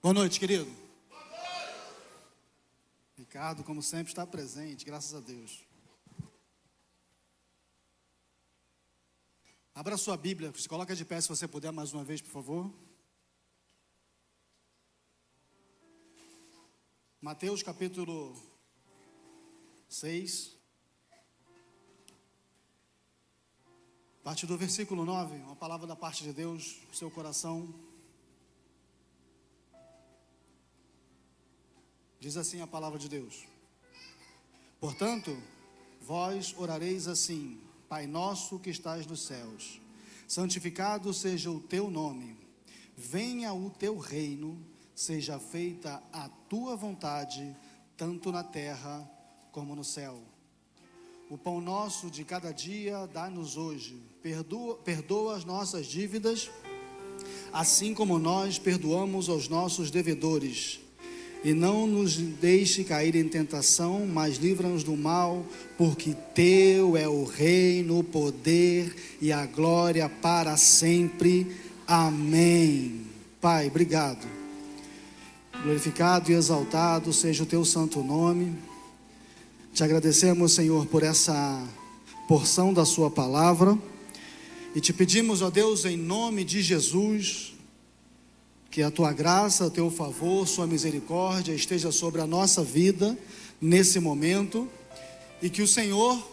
Boa noite, querido. Ricardo, como sempre, está presente, graças a Deus. Abra sua Bíblia, se coloca de pé se você puder mais uma vez, por favor. Mateus capítulo 6. A partir do versículo 9, uma palavra da parte de Deus, no seu coração. Diz assim a palavra de Deus: portanto, vós orareis assim: Pai nosso que estás nos céus, santificado seja o teu nome, venha o teu reino, seja feita a tua vontade, tanto na terra como no céu. O pão nosso de cada dia dá-nos hoje, perdoa as nossas dívidas, assim como nós perdoamos aos nossos devedores. E não nos deixe cair em tentação, mas livra-nos do mal, porque teu é o reino, o poder e a glória para sempre. Amém. Pai, obrigado. Glorificado e exaltado seja o teu santo nome. Te agradecemos, Senhor, por essa porção da sua palavra. E te pedimos, ó Deus, em nome de Jesus, que a tua graça, o teu favor, sua misericórdia esteja sobre a nossa vida nesse momento, e que o Senhor,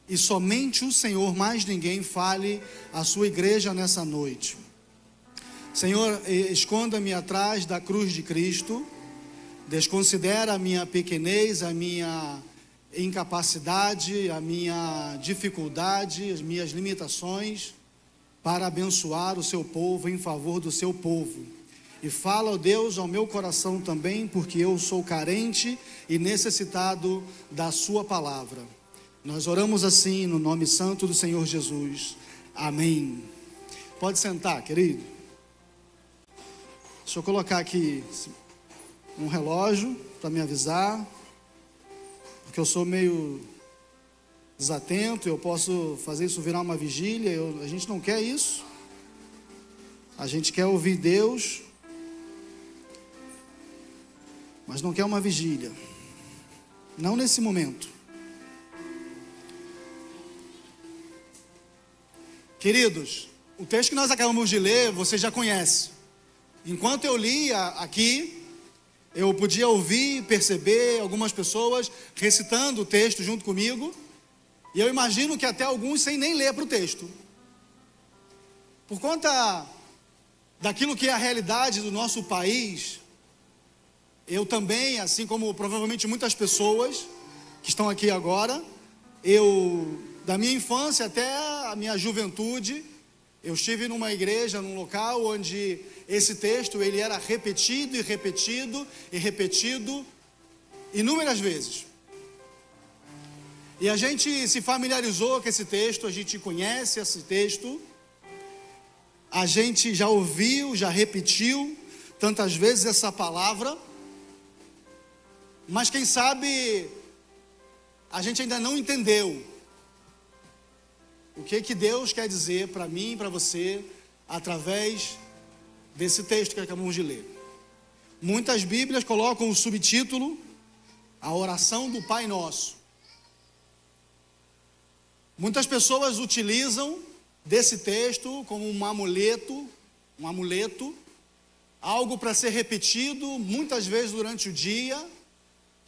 e somente o Senhor, mais ninguém, fale à sua igreja nessa noite. Senhor, esconda-me atrás da cruz de Cristo, desconsidera a minha pequenez, a minha incapacidade, a minha dificuldade, as minhas limitações, para abençoar o seu povo, em favor do seu povo. E fala, ó Deus, ao meu coração também, porque eu sou carente e necessitado da sua palavra. Nós oramos assim no nome santo do Senhor Jesus. Amém. Pode sentar, querido. Deixa eu colocar aqui um relógio para me avisar, porque eu sou meio desatento, eu posso fazer isso virar uma vigília. A gente não quer isso. A gente quer ouvir Deus, mas não quer uma vigília, não nesse momento. Queridos, o texto que nós acabamos de ler, você já conhece. Enquanto eu lia aqui, eu podia ouvir e perceber algumas pessoas recitando o texto junto comigo, e eu imagino que até alguns sem nem ler para o texto, por conta daquilo que é a realidade do nosso país. Eu também, assim como provavelmente muitas pessoas que estão aqui agora, da minha infância até a minha juventude, eu estive numa igreja, num local onde esse texto ele era repetido e repetido e repetido inúmeras vezes. E a gente se familiarizou com esse texto, a gente conhece esse texto, a gente já ouviu, já repetiu tantas vezes essa palavra. Mas quem sabe a gente ainda não entendeu o que Deus quer dizer para mim e para você através desse texto que acabamos de ler. Muitas Bíblias colocam o subtítulo: a oração do Pai Nosso. Muitas pessoas utilizam desse texto como um amuleto, algo para ser repetido muitas vezes durante o dia,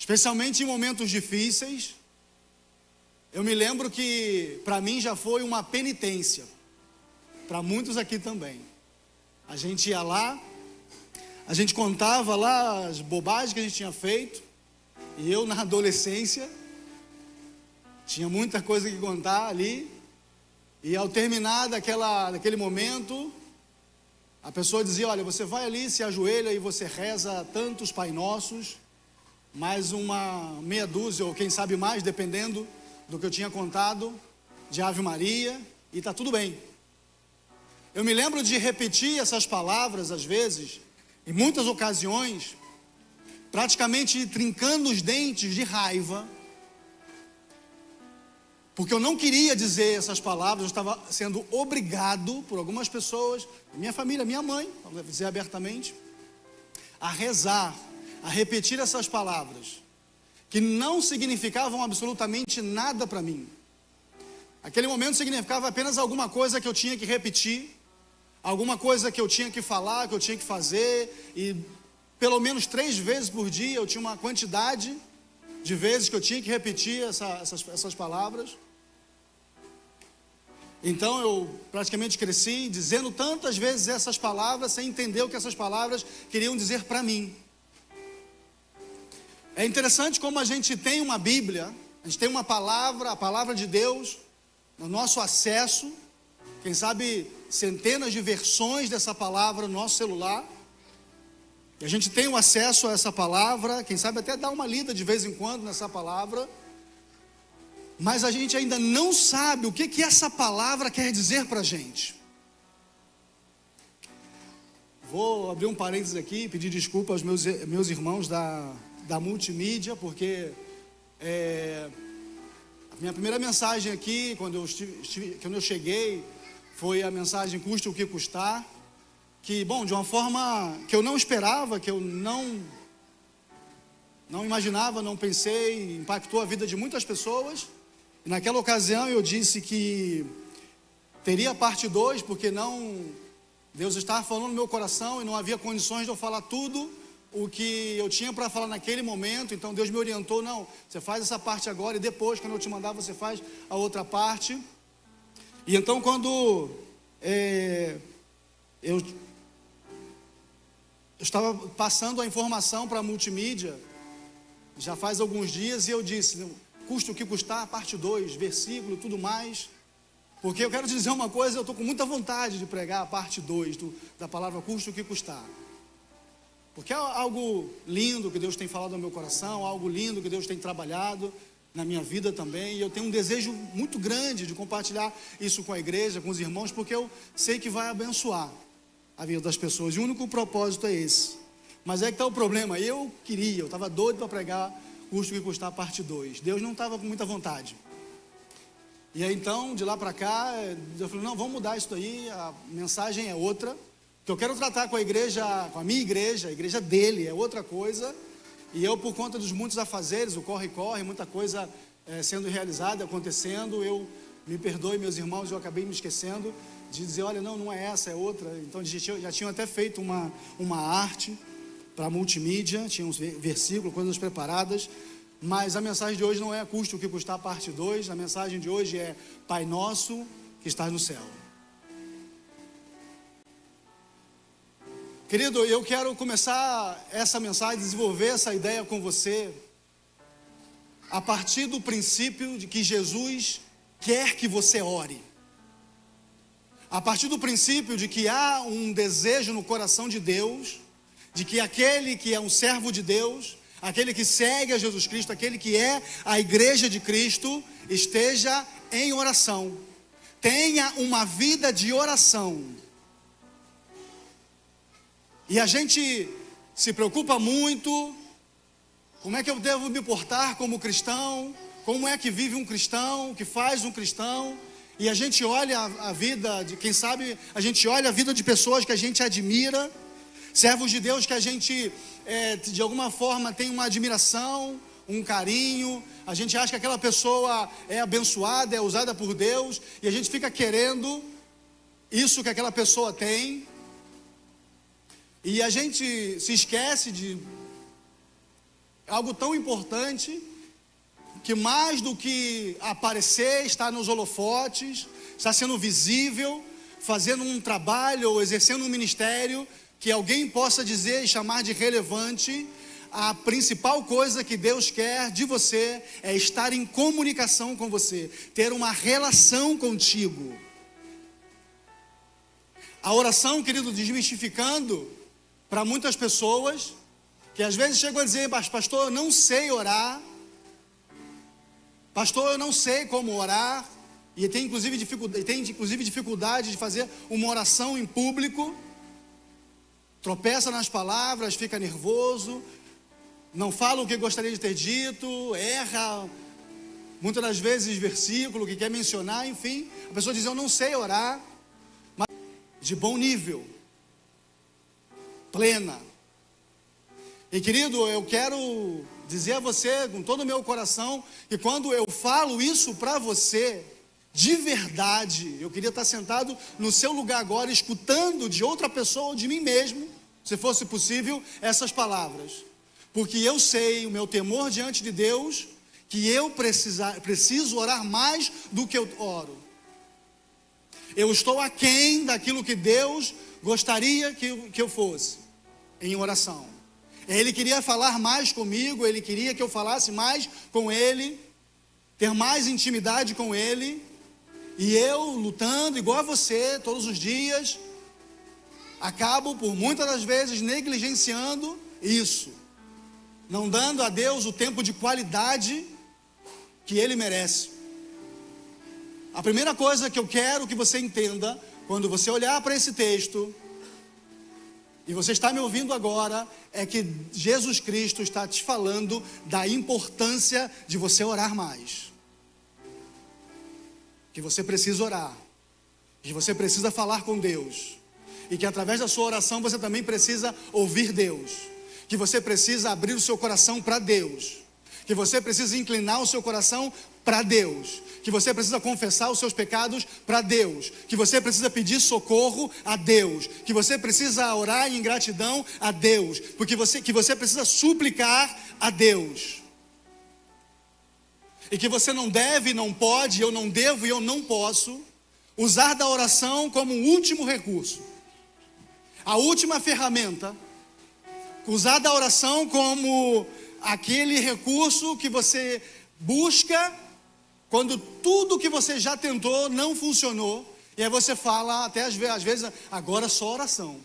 especialmente em momentos difíceis. Eu me lembro que para mim já foi uma penitência, para muitos aqui também. A gente ia lá, a gente contava lá as bobagens que a gente tinha feito, e eu na adolescência tinha muita coisa que contar ali, e ao terminar daquele momento, a pessoa dizia: olha, você vai ali, se ajoelha e você reza tantos Pai Nossos, mais uma meia dúzia, ou quem sabe mais, dependendo do que eu tinha contado, de Ave Maria, e está tudo bem. Eu me lembro de repetir essas palavras, às vezes, em muitas ocasiões, praticamente trincando os dentes de raiva, porque eu não queria dizer essas palavras. Eu estava sendo obrigado por algumas pessoas, minha família, minha mãe, vamos dizer abertamente, a rezar, a repetir essas palavras, que não significavam absolutamente nada para mim. Aquele momento significava apenas alguma coisa que eu tinha que repetir, alguma coisa que eu tinha que falar, que eu tinha que fazer, e pelo menos 3 vezes por dia eu tinha uma quantidade de vezes que eu tinha que repetir essas palavras. Então eu praticamente cresci dizendo tantas vezes essas palavras, sem entender o que essas palavras queriam dizer para mim. É interessante como a gente tem uma Bíblia, a gente tem uma palavra, a palavra de Deus, no nosso acesso, quem sabe centenas de versões dessa palavra no nosso celular, e a gente tem o acesso a essa palavra, quem sabe até dar uma lida de vez em quando nessa palavra, mas a gente ainda não sabe o que essa palavra quer dizer para a gente. Vou abrir um parênteses aqui e pedir desculpa aos meus irmãos da multimídia, porque a minha primeira mensagem aqui, quando eu cheguei, foi a mensagem custe o que custar, que, bom, de uma forma que eu não esperava, que eu não imaginava, não pensei, impactou a vida de muitas pessoas. E naquela ocasião eu disse que teria parte 2, porque Deus estava falando no meu coração e não havia condições de eu falar tudo o que eu tinha para falar naquele momento. Então Deus me orientou, não, você faz essa parte agora e depois, quando eu te mandar, você faz a outra parte. E então quando eu estava passando a informação para a multimídia, já faz alguns dias, e eu disse, custa o que custar, parte 2, versículo, tudo mais, porque eu quero te dizer uma coisa, eu estou com muita vontade de pregar a parte 2 da palavra custa o que custar, porque é algo lindo que Deus tem falado no meu coração, algo lindo que Deus tem trabalhado na minha vida também, e eu tenho um desejo muito grande de compartilhar isso com a igreja, com os irmãos, porque eu sei que vai abençoar a vida das pessoas, e o único propósito é esse. Mas é que está o problema, eu estava doido para pregar custo que custar parte 2, Deus não estava com muita vontade, e aí então, de lá para cá, eu falei, não, vamos mudar isso daí, a mensagem é outra, que eu quero tratar com a igreja, com a minha igreja, a igreja dele, é outra coisa, e eu, por conta dos muitos afazeres, o corre-corre, muita coisa sendo realizada, acontecendo, me perdoe meus irmãos, eu acabei me esquecendo de dizer, olha, não é essa, é outra. Então já tinham até feito uma arte para multimídia, tinha uns versículos, coisas preparadas, mas a mensagem de hoje não é custa o que custar parte 2, a mensagem de hoje é Pai Nosso que estás no céu. Querido, eu quero começar essa mensagem, desenvolver essa ideia com você, a partir do princípio de que Jesus quer que você ore, a partir do princípio de que há um desejo no coração de Deus, de que aquele que é um servo de Deus, aquele que segue a Jesus Cristo, aquele que é a igreja de Cristo, esteja em oração, tenha uma vida de oração. E a gente se preocupa muito, como é que eu devo me portar como cristão, como é que vive um cristão, o que faz um cristão, e a gente olha a vida de, quem sabe, a gente olha a vida de pessoas que a gente admira, servos de Deus que a gente, de alguma forma, tem uma admiração, um carinho, a gente acha que aquela pessoa é abençoada, é usada por Deus, e a gente fica querendo isso que aquela pessoa tem, e a gente se esquece de algo tão importante, que mais do que aparecer, estar nos holofotes, estar sendo visível, fazendo um trabalho ou exercendo um ministério, que alguém possa dizer e chamar de relevante, a principal coisa que Deus quer de você é estar em comunicação com você, ter uma relação contigo. A oração, querido, desmistificando para muitas pessoas, que às vezes chegam a dizer, pastor, eu não sei orar, pastor, eu não sei como orar, e tem inclusive dificuldade de fazer uma oração em público, tropeça nas palavras, fica nervoso, não fala o que gostaria de ter dito, erra muitas das vezes versículo que quer mencionar, enfim, a pessoa diz, eu não sei orar, mas de bom nível, plena, E querido, eu quero dizer a você com todo o meu coração que quando eu falo isso para você, de verdade, eu queria estar sentado no seu lugar agora, escutando de outra pessoa ou de mim mesmo, se fosse possível, essas palavras. Porque eu sei, o meu temor diante de Deus, que eu preciso orar mais do que eu oro. Eu estou aquém daquilo que Deus gostaria que eu fosse em oração. Ele queria falar mais comigo, Ele queria que eu falasse mais com Ele, ter mais intimidade com Ele, e eu lutando igual a você todos os dias, acabo por muitas das vezes negligenciando isso, não dando a Deus o tempo de qualidade que Ele merece. A primeira coisa que eu quero que você entenda, quando você olhar para esse texto, e você está me ouvindo agora, é que Jesus Cristo está te falando da importância de você orar mais. Que você precisa orar, que você precisa falar com Deus, e que através da sua oração você também precisa ouvir Deus, que você precisa abrir o seu coração para Deus, que você precisa inclinar o seu coração para Deus, que você precisa confessar os seus pecados para Deus, que você precisa pedir socorro a Deus, que você precisa orar em gratidão a Deus, que você precisa suplicar a Deus, e que você não deve, não pode, eu não devo e eu não posso usar da oração como um último recurso, a última ferramenta, usar da oração como aquele recurso que você busca quando tudo que você já tentou não funcionou, e aí você fala, até às vezes, agora só oração.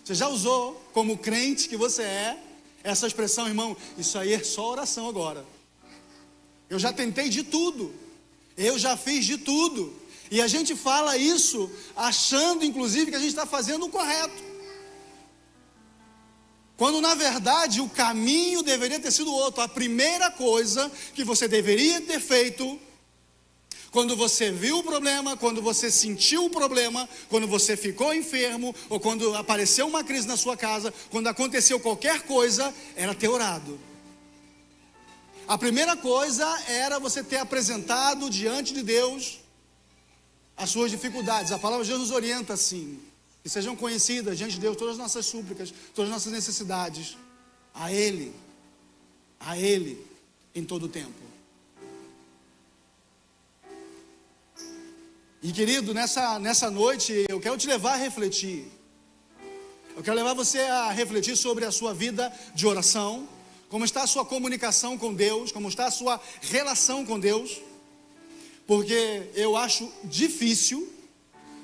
Você já usou, como crente que você é, essa expressão, irmão, isso aí é só oração agora. Eu já tentei de tudo, eu já fiz de tudo, e a gente fala isso achando, inclusive, que a gente está fazendo o correto, quando na verdade o caminho deveria ter sido outro. A primeira coisa que você deveria ter feito, quando você viu o problema, quando você sentiu o problema, quando você ficou enfermo, ou quando apareceu uma crise na sua casa, quando aconteceu qualquer coisa, era ter orado. A primeira coisa era você ter apresentado diante de Deus as suas dificuldades. A palavra de Deus nos orienta assim: que sejam conhecidas diante de Deus todas as nossas súplicas, todas as nossas necessidades, a Ele, em todo o tempo. E querido, nessa noite, eu quero te levar a refletir. Eu quero levar você a refletir sobre a sua vida de oração, como está a sua comunicação com Deus, como está a sua relação com Deus, porque eu acho difícil,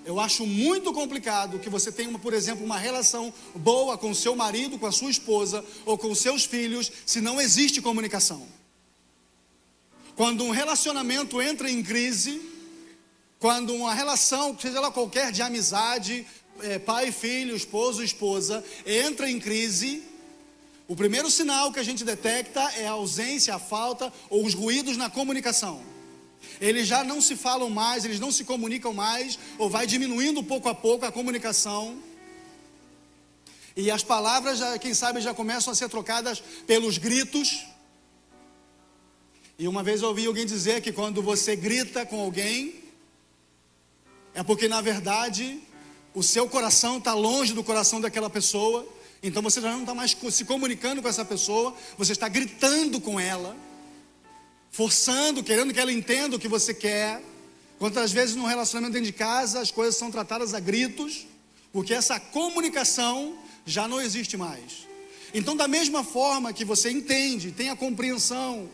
eu acho muito complicado que você tenha, por exemplo, uma relação boa com seu marido, com a sua esposa ou com seus filhos, se não existe comunicação. Quando um relacionamento entra em crise, quando uma relação, seja ela qualquer, de amizade, pai, filho, esposo, esposa, entra em crise, o primeiro sinal que a gente detecta é a ausência, a falta ou os ruídos na comunicação. Eles já não se falam mais, eles não se comunicam mais, ou vai diminuindo pouco a pouco a comunicação. E as palavras, quem sabe, já começam a ser trocadas pelos gritos. E uma vez eu ouvi alguém dizer que quando você grita com alguém, é porque na verdade o seu coração está longe do coração daquela pessoa. Então você já não está mais se comunicando com essa pessoa, você está gritando com ela, forçando, querendo que ela entenda o que você quer. Quantas vezes no relacionamento dentro de casa as coisas são tratadas a gritos, porque essa comunicação já não existe mais. Então, da mesma forma que você entende, tem a compreensão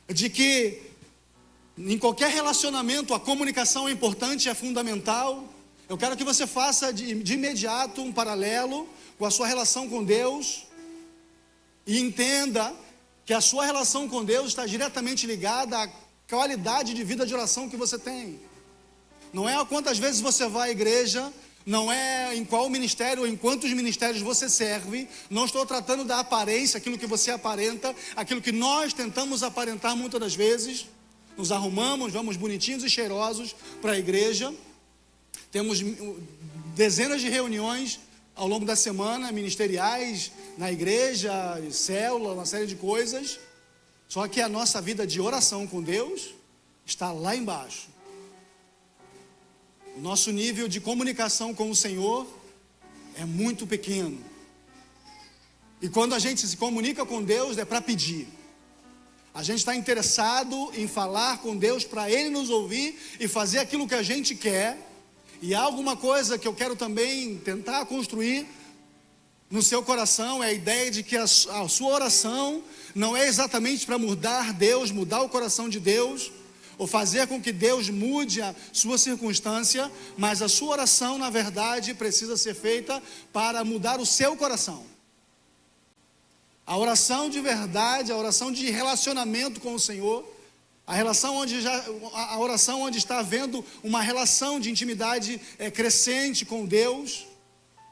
de que em qualquer relacionamento a comunicação é importante, é fundamental, eu quero que você faça de imediato um paralelo com a sua relação com Deus e entenda que a sua relação com Deus está diretamente ligada à qualidade de vida de oração que você tem. Não é a quantas vezes você vai à igreja, não é em qual ministério ou em quantos ministérios você serve. Não estou tratando da aparência, aquilo que você aparenta, aquilo que nós tentamos aparentar muitas das vezes. Nos arrumamos, vamos bonitinhos e cheirosos para a igreja, temos dezenas de reuniões ao longo da semana, ministeriais, na igreja, célula, uma série de coisas. Só que a nossa vida de oração com Deus está lá embaixo. O nosso nível de comunicação com o Senhor é muito pequeno. E quando a gente se comunica com Deus, é para pedir. A gente está interessado em falar com Deus para Ele nos ouvir e fazer aquilo que a gente quer. E há alguma coisa que eu quero também tentar construir no seu coração, é a ideia de que a sua oração não é exatamente para mudar Deus, mudar o coração de Deus, ou fazer com que Deus mude a sua circunstância, mas a sua oração, na verdade, precisa ser feita para mudar o seu coração. A oração de verdade, a oração de relacionamento com o Senhor, a oração onde está havendo uma relação de intimidade crescente com Deus,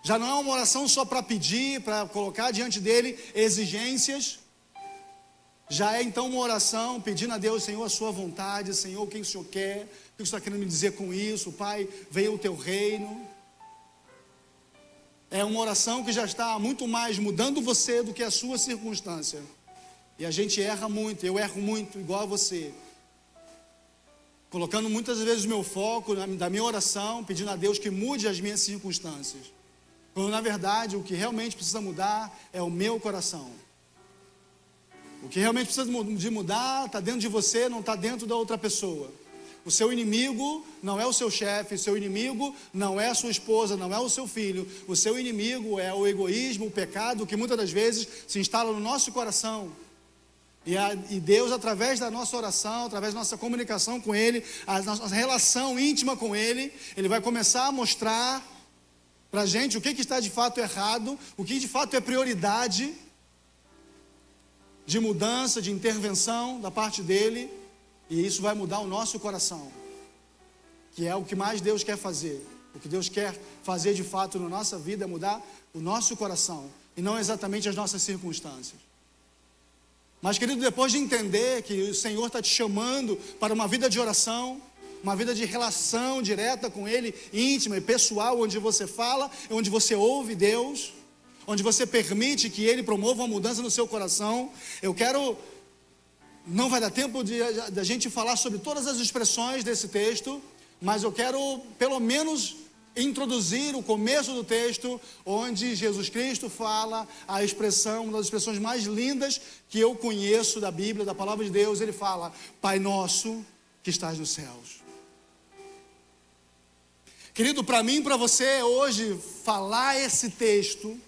já não é uma oração só para pedir, para colocar diante dele exigências, já é então uma oração pedindo a Deus, Senhor, a sua vontade, Senhor, o que o Senhor quer, o que o Senhor está querendo me dizer com isso, Pai, venha o teu reino. É uma oração que já está muito mais mudando você do que a sua circunstância. E a gente erra muito, eu erro muito, igual a você. Colocando muitas vezes o meu foco da minha oração, pedindo a Deus que mude as minhas circunstâncias. Quando na verdade o que realmente precisa mudar é o meu coração. O que realmente precisa de mudar está dentro de você, não está dentro da outra pessoa. O seu inimigo não é o seu chefe, o seu inimigo não é a sua esposa, não é o seu filho. O seu inimigo é o egoísmo, o pecado, que muitas das vezes se instala no nosso coração. E Deus, através da nossa oração, através da nossa comunicação com Ele, a nossa relação íntima com Ele, Ele vai começar a mostrar para a gente o que está de fato errado, o que de fato é prioridade de mudança, de intervenção da parte dEle, e isso vai mudar o nosso coração, que é o que mais Deus quer fazer. O que Deus quer fazer de fato na nossa vida é mudar o nosso coração, e não exatamente as nossas circunstâncias. Mas, querido, depois de entender que o Senhor está te chamando para uma vida de oração, uma vida de relação direta com Ele, íntima e pessoal, onde você fala, onde você ouve Deus, onde você permite que Ele promova uma mudança no seu coração, eu quero... Não vai dar tempo de a gente falar sobre todas as expressões desse texto, mas eu quero pelo menos introduzir o começo do texto, onde Jesus Cristo fala a expressão, uma das expressões mais lindas que eu conheço da Bíblia, da palavra de Deus. Ele fala: Pai nosso que estás nos céus. Querido, para mim e para você hoje, falar esse texto,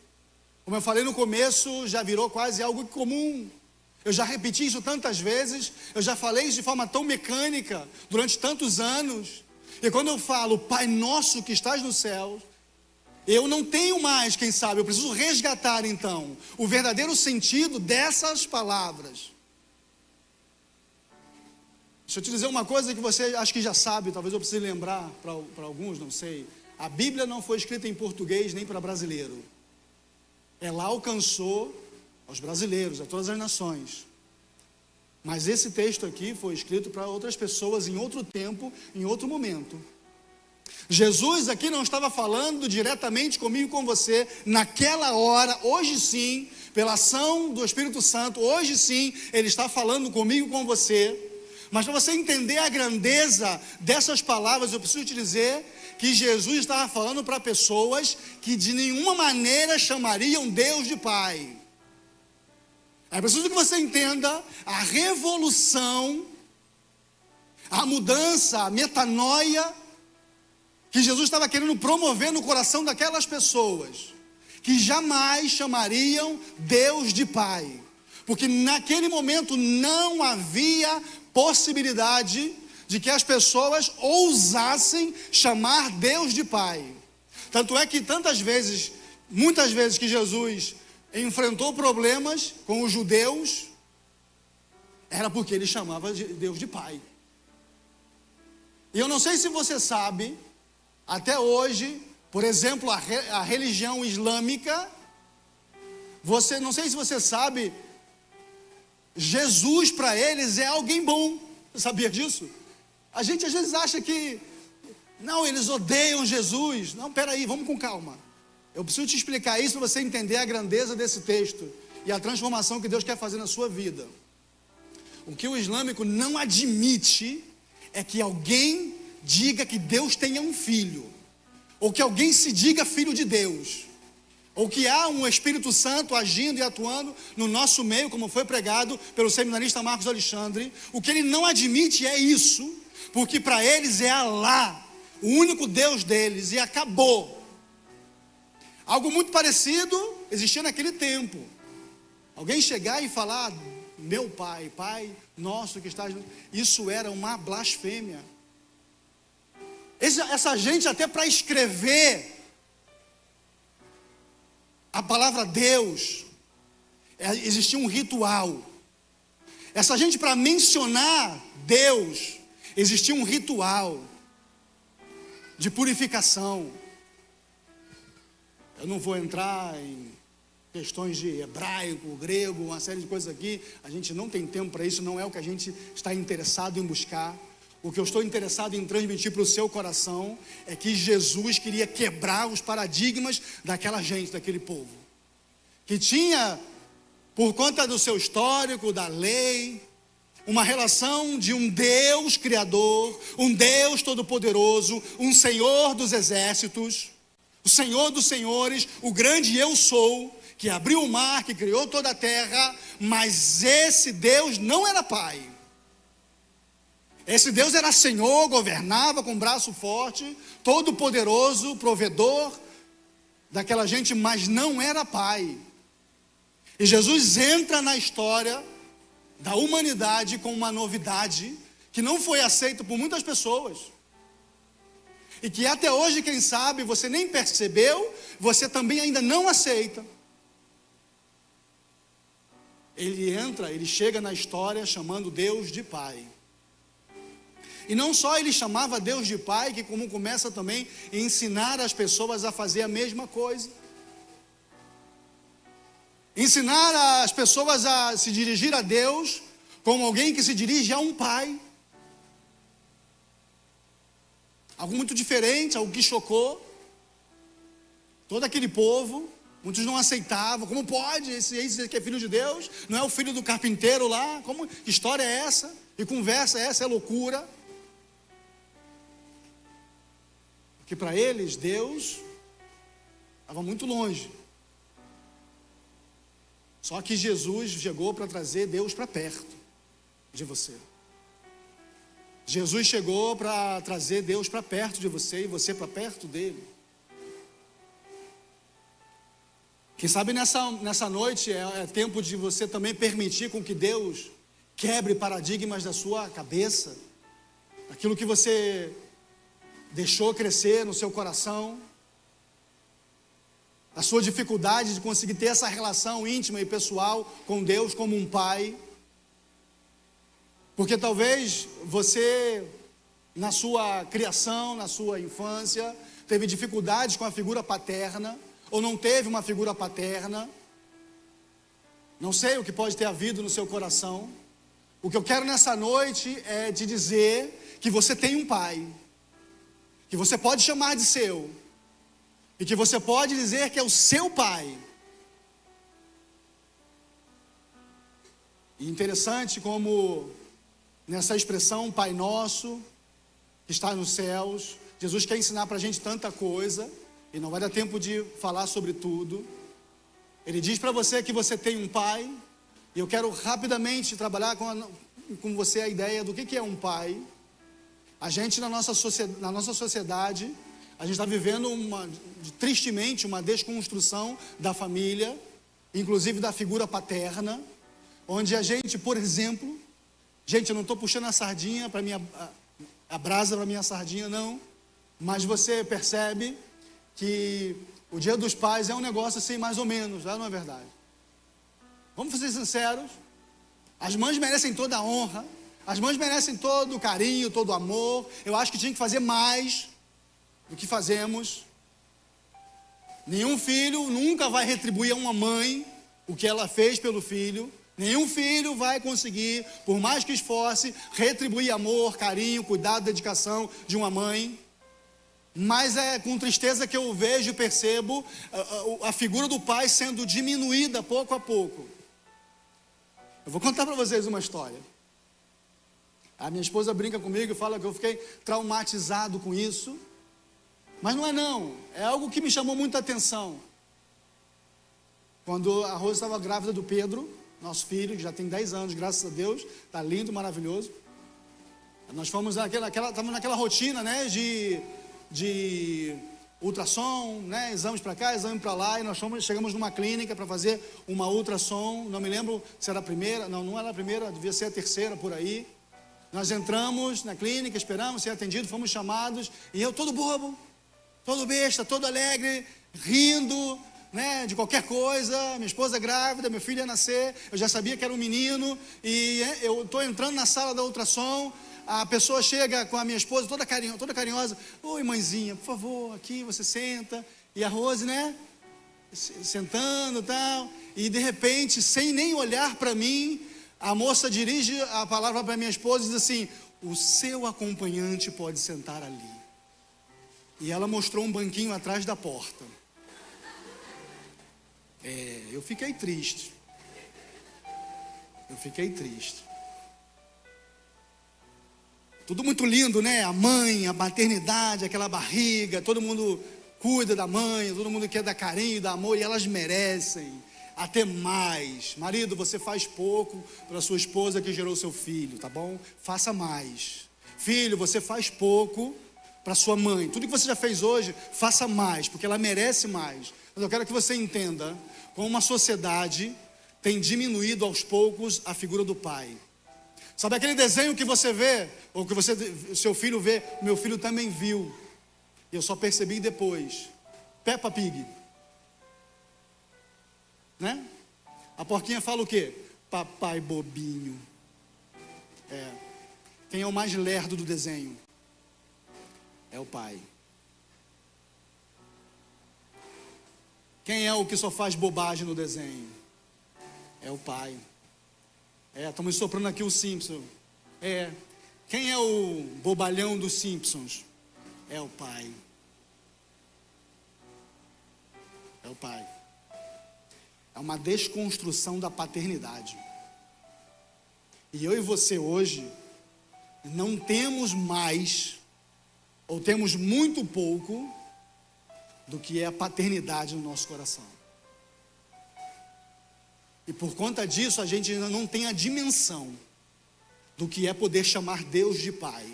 como eu falei no começo, já virou quase algo comum. Eu já repeti isso tantas vezes, eu já falei isso de forma tão mecânica durante tantos anos. E quando eu falo Pai nosso que estás nos céus, eu não tenho mais, quem sabe, eu preciso resgatar então o verdadeiro sentido dessas palavras. Deixa eu te dizer uma coisa que você acho que já sabe, talvez eu precise lembrar para alguns, não sei. A Bíblia não foi escrita em português nem para brasileiro. Ela alcançou aos brasileiros, a todas as nações. Mas esse texto aqui foi escrito para outras pessoas em outro tempo, em outro momento. Jesus aqui não estava falando diretamente comigo e com você naquela hora. Hoje sim, pela ação do Espírito Santo, hoje sim Ele está falando comigo e com você. Mas para você entender a grandeza dessas palavras, eu preciso te dizer que Jesus estava falando para pessoas que de nenhuma maneira chamariam Deus de Pai. É preciso que você entenda a revolução, a mudança, a metanoia que Jesus estava querendo promover no coração daquelas pessoas que jamais chamariam Deus de Pai, porque naquele momento não havia possibilidade de que as pessoas ousassem chamar Deus de Pai. Tanto é que muitas vezes que Jesus enfrentou problemas com os judeus, era porque ele chamava Deus de Pai. E eu não sei se você sabe, até hoje, por exemplo, a religião islâmica, não sei se você sabe, Jesus para eles é alguém bom. Você sabia disso? A gente às vezes acha que, não, eles odeiam Jesus. Não, peraí, vamos com calma. Eu preciso te explicar isso para você entender a grandeza desse texto e a transformação que Deus quer fazer na sua vida. O que o islâmico não admite é que alguém diga que Deus tenha um filho, ou que alguém se diga filho de Deus, ou que há um Espírito Santo agindo e atuando no nosso meio, como foi pregado pelo seminarista Marcos Alexandre. O que ele não admite é isso, porque para eles é Alá, o único Deus deles, e acabou. Algo muito parecido existia naquele tempo. Alguém chegar e falar, meu pai, pai nosso que estás... Isso era uma blasfêmia. Essa gente, até para escrever a palavra Deus, existia um ritual. Essa gente, para mencionar Deus, existia um ritual de purificação. Eu não vou entrar em questões de hebraico, grego, uma série de coisas aqui. A gente não tem tempo para isso, não é o que a gente está interessado em buscar. O que eu estou interessado em transmitir para o seu coração é que Jesus queria quebrar os paradigmas daquela gente, daquele povo, que tinha, por conta do seu histórico, da lei, uma relação de um Deus criador, um Deus todo-poderoso, um Senhor dos exércitos, o Senhor dos senhores, o grande eu sou, que abriu o mar, que criou toda a terra. Mas esse Deus não era pai. Esse Deus era Senhor, governava com braço forte, todo-poderoso, provedor daquela gente, mas não era pai. E Jesus entra na história da humanidade com uma novidade que não foi aceita por muitas pessoas. E que até hoje, quem sabe, você nem percebeu, você também ainda não aceita. Ele chega na história chamando Deus de Pai. E não só ele chamava Deus de Pai, que como começa também a ensinar as pessoas a fazer a mesma coisa. Ensinar as pessoas a se dirigir a Deus como alguém que se dirige a um pai. Algo muito diferente, algo que chocou todo aquele povo. Muitos não aceitavam. Como pode? Esse que é filho de Deus, não é o filho do carpinteiro lá? Como, que história é essa? E conversa é essa? É loucura. Porque para eles, Deus estava muito longe. Só que Jesus chegou para trazer Deus para perto de você. Jesus chegou para trazer Deus para perto de você e você para perto dele. Quem sabe nessa noite é tempo de você também permitir com que Deus quebre paradigmas da sua cabeça, aquilo que você deixou crescer no seu coração, a sua dificuldade de conseguir ter essa relação íntima e pessoal com Deus como um pai. Porque talvez você, na sua criação, na sua infância, teve dificuldades com a figura paterna, ou não teve uma figura paterna. Não sei o que pode ter havido no seu coração. O que eu quero nessa noite é te dizer que você tem um pai, que você pode chamar de seu, e que você pode dizer que é o seu pai. E interessante como nessa expressão Pai Nosso, que está nos céus, Jesus quer ensinar para a gente tanta coisa, e não vai dar tempo de falar sobre tudo. Ele diz para você que você tem um pai, e eu quero rapidamente trabalhar com você a ideia do que é um pai. A gente na nossa sociedade, a gente está vivendo tristemente uma desconstrução da família, inclusive da figura paterna, onde a gente, por exemplo, gente, eu não estou puxando a sardinha para a brasa para minha sardinha, não, mas você percebe que o Dia dos Pais é um negócio assim, mais ou menos, não é verdade? Vamos ser sinceros, as mães merecem toda a honra, as mães merecem todo o carinho, todo o amor. Eu acho que tinha que fazer mais do que fazemos. Nenhum filho nunca vai retribuir a uma mãe o que ela fez pelo filho. Nenhum filho vai conseguir, por mais que esforce, retribuir amor, carinho, cuidado, dedicação de uma mãe. mas é com tristeza que eu vejo e percebo a figura do pai sendo diminuída pouco a pouco. Eu vou contar para vocês uma história. A minha esposa brinca comigo e fala que eu fiquei traumatizado com isso, mas não é não, é algo que me chamou muita atenção. Quando a Rose estava grávida do Pedro, nosso filho, que já tem 10 anos, graças a Deus, está lindo, maravilhoso. Nós fomos estávamos naquela rotina, né, de ultrassom, né, exames para cá, exame para lá, e nós chegamos numa clínica para fazer uma ultrassom. Não me lembro se era a primeira, não era a primeira, devia ser a terceira por aí. Nós entramos na clínica, esperamos ser atendidos, fomos chamados, e eu todo bobo, todo besta, todo alegre, rindo, né, de qualquer coisa. Minha esposa grávida, meu filho ia nascer, eu já sabia que era um menino, e eu estou entrando na sala da ultrassom. A pessoa chega com a minha esposa, toda carinhosa. Oi, mãezinha, por favor, aqui você senta. E a Rose, né, sentando e tal. E de repente, sem nem olhar para mim, a moça dirige a palavra para minha esposa e diz assim: o seu acompanhante pode sentar ali. E ela mostrou um banquinho atrás da porta. Eu fiquei triste. Tudo muito lindo, né? A mãe, a maternidade, aquela barriga, todo mundo cuida da mãe, todo mundo quer dar carinho, dar amor, e elas merecem até mais. Marido, você faz pouco para sua esposa que gerou seu filho, tá bom? Faça mais. Filho, você faz pouco para sua mãe. Tudo que você já fez hoje, faça mais, porque ela merece mais. Mas eu quero que você entenda como uma sociedade tem diminuído aos poucos a figura do pai. Sabe aquele desenho que você vê, ou que seu filho vê, meu filho também viu, e eu só percebi depois. Peppa Pig, né? A porquinha fala o quê? Papai bobinho. Quem é o mais lerdo do desenho? É o pai. Quem é o que só faz bobagem no desenho? É o pai. Estamos soprando aqui o Simpson. Quem é o bobalhão dos Simpsons? É o pai. É o pai. É uma desconstrução da paternidade. E eu e você hoje não temos mais, ou temos muito pouco, do que é a paternidade no nosso coração. E por conta disso, a gente ainda não tem a dimensão do que é poder chamar Deus de Pai.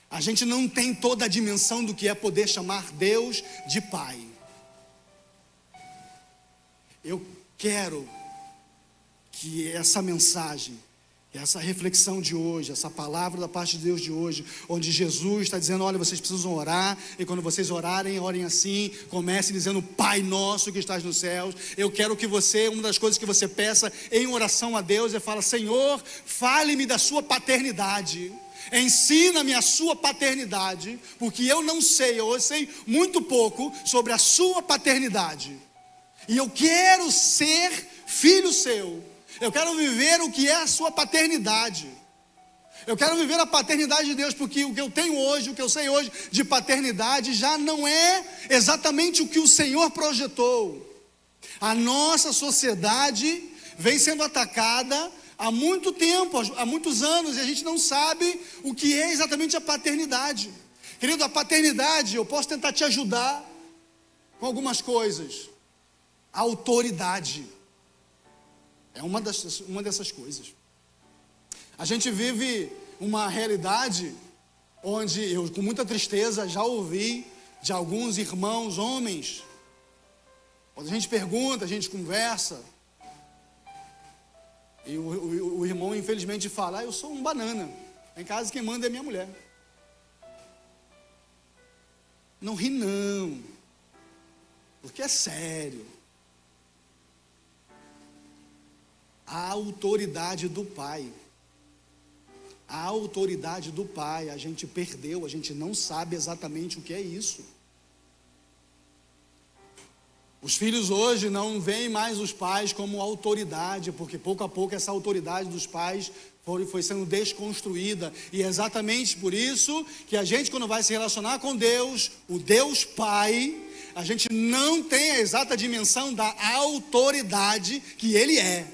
A gente não tem toda a dimensão do que é poder chamar Deus de Pai. Eu quero que essa mensagem, essa reflexão de hoje, essa palavra da parte de Deus de hoje, onde Jesus está dizendo: olha, vocês precisam orar, e quando vocês orarem, orem assim, comecem dizendo: Pai nosso que estás nos céus. Eu quero que você, uma das coisas que você peça em oração a Deus, é falar: Senhor, fale-me da sua paternidade, ensina-me a sua paternidade, porque eu não sei, eu sei muito pouco sobre a sua paternidade, e eu quero ser filho seu. Eu quero viver o que é a sua paternidade. Eu quero viver a paternidade de Deus, porque o que eu tenho hoje, o que eu sei hoje de paternidade, já não é exatamente o que o Senhor projetou. A nossa sociedade vem sendo atacada há muito tempo, há muitos anos, e a gente não sabe o que é exatamente a paternidade. Querido, a paternidade, eu posso tentar te ajudar com algumas coisas. A autoridade é uma dessas coisas. A gente vive uma realidade onde eu, com muita tristeza, já ouvi de alguns irmãos, homens, quando a gente pergunta, a gente conversa, e o irmão infelizmente fala: eu sou um banana, em casa quem manda é minha mulher. Não ri não, porque é sério. A autoridade do pai. A autoridade do pai, a gente perdeu, a gente não sabe exatamente o que é isso. Os filhos hoje não veem mais os pais como autoridade, porque pouco a pouco essa autoridade dos pais foi sendo desconstruída. E é exatamente por isso que a gente, quando vai se relacionar com Deus, o Deus Pai, a gente não tem a exata dimensão da autoridade que Ele é.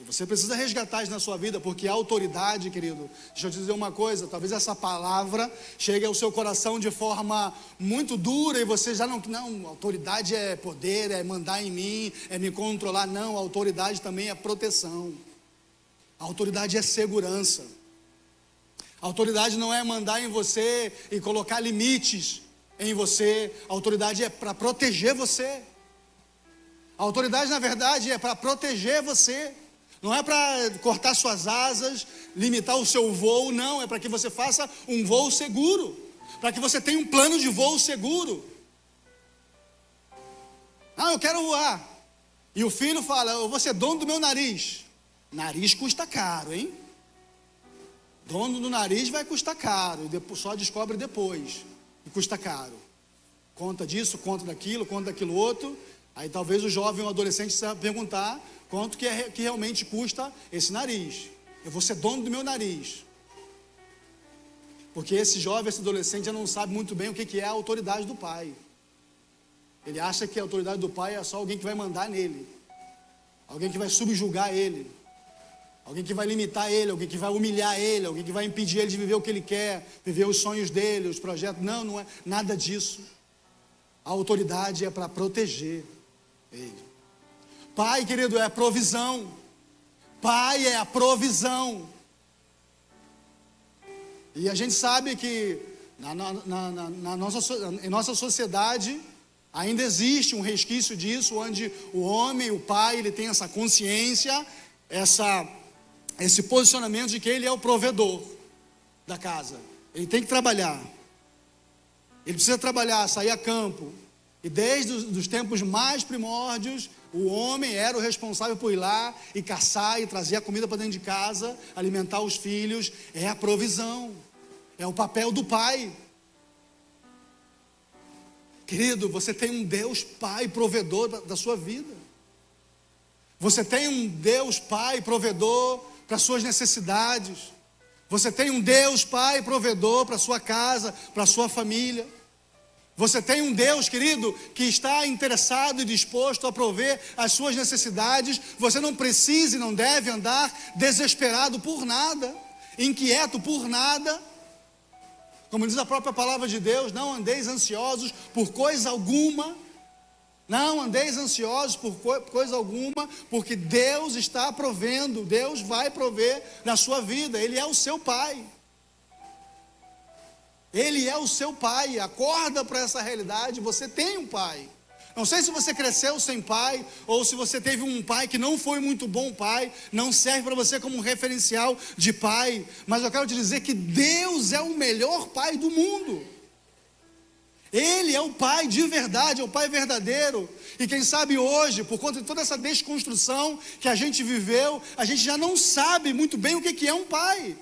E você precisa resgatar isso na sua vida, porque a autoridade, querido, deixa eu te dizer uma coisa, talvez essa palavra chegue ao seu coração de forma muito dura e você já não, autoridade é poder, é mandar em mim, é me controlar. Não, a autoridade também é proteção. A autoridade é segurança. A autoridade não é mandar em você e colocar limites em você. A autoridade é para proteger você. A autoridade, na verdade, é para proteger você. Não é para cortar suas asas, limitar o seu voo, não. É para que você faça um voo seguro. Para que você tenha um plano de voo seguro. Ah, eu quero voar. E o filho fala, eu vou ser dono do meu nariz. Nariz custa caro, hein? Dono do nariz vai custar caro. Só descobre depois. E custa caro. Conta disso, conta daquilo outro. Aí talvez o jovem ou o adolescente se perguntar quanto que realmente custa esse nariz. Eu vou ser dono do meu nariz. Porque esse jovem, esse adolescente já não sabe muito bem o que é a autoridade do pai. Ele acha que a autoridade do pai é só alguém que vai mandar nele. Alguém que vai subjugar ele. Alguém que vai limitar ele, alguém que vai humilhar ele, alguém que vai impedir ele de viver o que ele quer, viver os sonhos dele, os projetos. Não, não é nada disso. A autoridade é para proteger ele. Pai, querido, é a provisão. Pai é a provisão. E a gente sabe que em nossa sociedade ainda existe um resquício disso, onde o homem, o pai, ele tem essa consciência, esse posicionamento de que ele é o provedor da casa. Ele tem que trabalhar. Ele precisa trabalhar, sair a campo. E desde os tempos mais primórdios, o homem era o responsável por ir lá e caçar e trazer a comida para dentro de casa, alimentar os filhos. É a provisão, é o papel do pai. Querido, você tem um Deus Pai provedor da sua vida. Você tem um Deus Pai provedor para suas necessidades. Você tem um Deus Pai provedor para sua casa, para sua família. Você tem um Deus, querido, que está interessado e disposto a prover as suas necessidades. Você não precisa e não deve andar desesperado por nada, inquieto por nada. Como diz a própria palavra de Deus, não andeis ansiosos por coisa alguma. Não andeis ansiosos por coisa alguma, porque Deus está provendo, Deus vai prover na sua vida. Ele é o seu Pai. Ele é o seu pai. Acorda para essa realidade. Você tem um pai. Não sei se você cresceu sem pai, ou se você teve um pai que não foi muito bom pai, não serve para você como um referencial de pai, mas eu quero te dizer que Deus é o melhor pai do mundo. Ele é o pai de verdade, é o pai verdadeiro. E quem sabe hoje, por conta de toda essa desconstrução que a gente viveu, a gente já não sabe muito bem o que é um pai.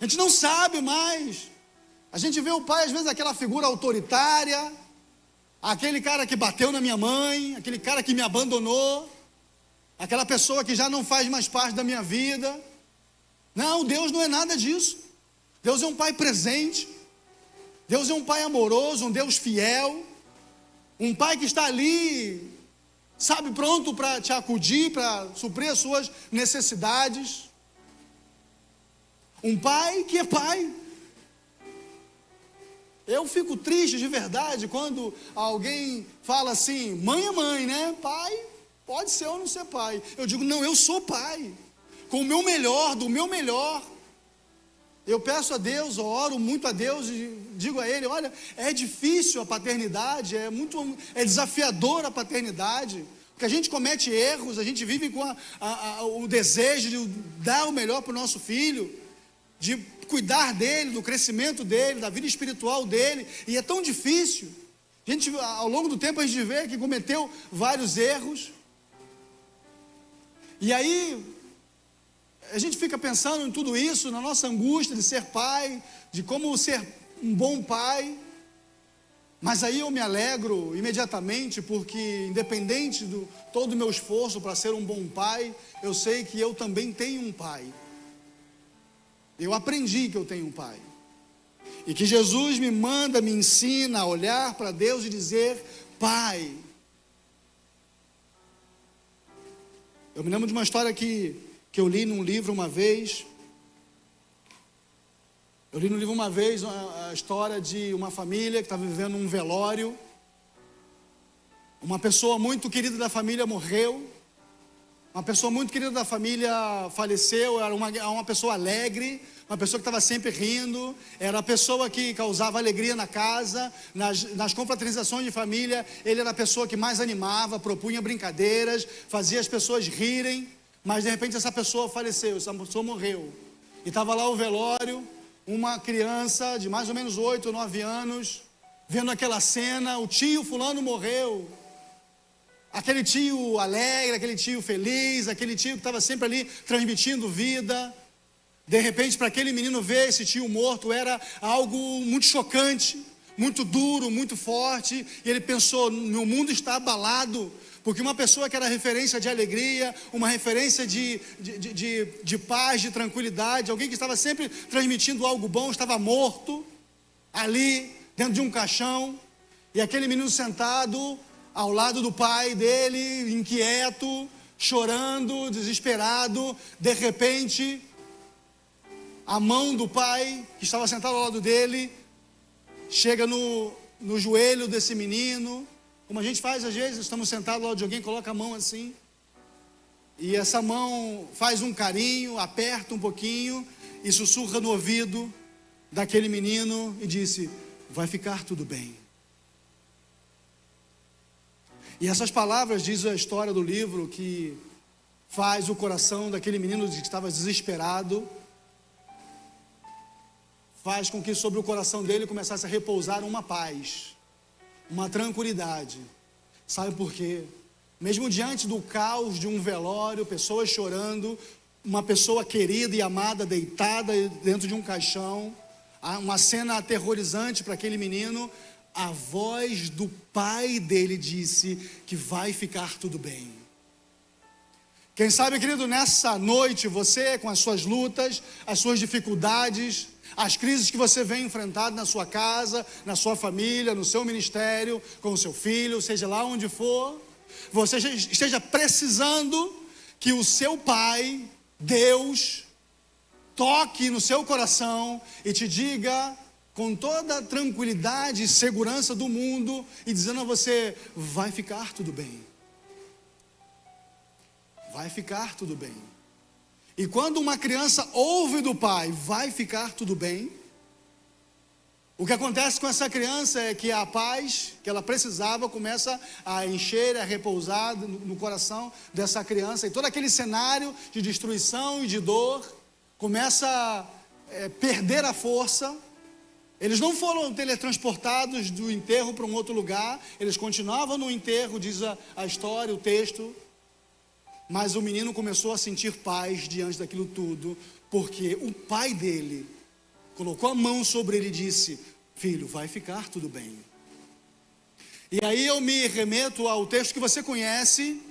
A gente não sabe mais. A gente vê o pai, às vezes, aquela figura autoritária, aquele cara que bateu na minha mãe, aquele cara que me abandonou, aquela pessoa que já não faz mais parte da minha vida. Não, Deus não é nada disso. Deus é um pai presente. Deus é um pai amoroso, um Deus fiel. Um pai que está ali, sabe, pronto para te acudir, para suprir as suas necessidades. Um pai que é pai. Eu fico triste de verdade quando alguém fala assim, mãe é mãe, né? Pai pode ser ou não ser pai. Eu digo, não, eu sou pai. Com o meu melhor, do meu melhor. Eu peço a Deus, eu oro muito a Deus e digo a Ele, olha, é difícil a paternidade, é desafiador a paternidade. Porque a gente comete erros, a gente vive com o desejo de dar o melhor para o nosso filho, de cuidar dele, do crescimento dele, da vida espiritual dele, e é tão difícil. A gente, ao longo do tempo, a gente vê que cometeu vários erros, e aí a gente fica pensando em tudo isso, na nossa angústia de ser pai, de como ser um bom pai, Mas aí eu me alegro imediatamente, porque independente do todo o meu esforço para ser um bom pai, eu sei que eu também tenho um pai. Eu aprendi que eu tenho um pai. E que Jesus me manda, me ensina a olhar para Deus e dizer: Pai. Eu me lembro de uma história que eu li num livro uma vez. Eu li no livro uma vez a história de uma família que estava vivendo um velório. Uma pessoa muito querida da família morreu. Uma pessoa muito querida da família faleceu. Era uma pessoa alegre, uma pessoa que estava sempre rindo. Era a pessoa que causava alegria na casa. Nas confraternizações de família, ele era a pessoa que mais animava, propunha brincadeiras, fazia as pessoas rirem. Mas de repente essa pessoa faleceu, essa pessoa morreu. E estava lá o velório. Uma criança de mais ou menos 8 ou 9 anos, vendo aquela cena, o tio fulano morreu. Aquele tio alegre, aquele tio feliz, aquele tio que estava sempre ali transmitindo vida. De repente, para aquele menino ver esse tio morto era algo muito chocante, muito duro, muito forte. E ele pensou: meu mundo está abalado. Porque uma pessoa que era referência de alegria, uma referência de paz, de tranquilidade, alguém que estava sempre transmitindo algo bom, estava morto, ali, dentro de um caixão. E aquele menino sentado ao lado do pai dele, inquieto, chorando, desesperado. De repente, a mão do pai, que estava sentado ao lado dele, chega no joelho desse menino. Como a gente faz às vezes, estamos sentados ao lado de alguém, coloca a mão assim, e essa mão faz um carinho, aperta um pouquinho e sussurra no ouvido daquele menino e disse: vai ficar tudo bem. E essas palavras, diz a história do livro, que faz o coração daquele menino que estava desesperado, faz com que sobre o coração dele começasse a repousar uma paz, uma tranquilidade. Sabe por quê? Mesmo diante do caos de um velório, pessoas chorando, uma pessoa querida e amada deitada dentro de um caixão, uma cena aterrorizante para aquele menino, a voz do pai dele disse que vai ficar tudo bem. Quem sabe, querido, nessa noite, você com as suas lutas, as suas dificuldades, as crises que você vem enfrentando na sua casa, na sua família, no seu ministério, com o seu filho, seja lá onde for, você esteja precisando que o seu pai, Deus, toque no seu coração e te diga com toda a tranquilidade e segurança do mundo, e dizendo a você: vai ficar tudo bem. Vai ficar tudo bem. E quando uma criança ouve do pai: vai ficar tudo bem, o que acontece com essa criança é que a paz que ela precisava começa a encher, a repousar no coração dessa criança, e todo aquele cenário de destruição e de dor começa a perder a força. Eles não foram teletransportados do enterro para um outro lugar, eles continuavam no enterro, diz a história, o texto. Mas o menino começou a sentir paz diante daquilo tudo, porque o pai dele colocou a mão sobre ele e disse: filho, vai ficar tudo bem. E aí eu me remeto ao texto que você conhece,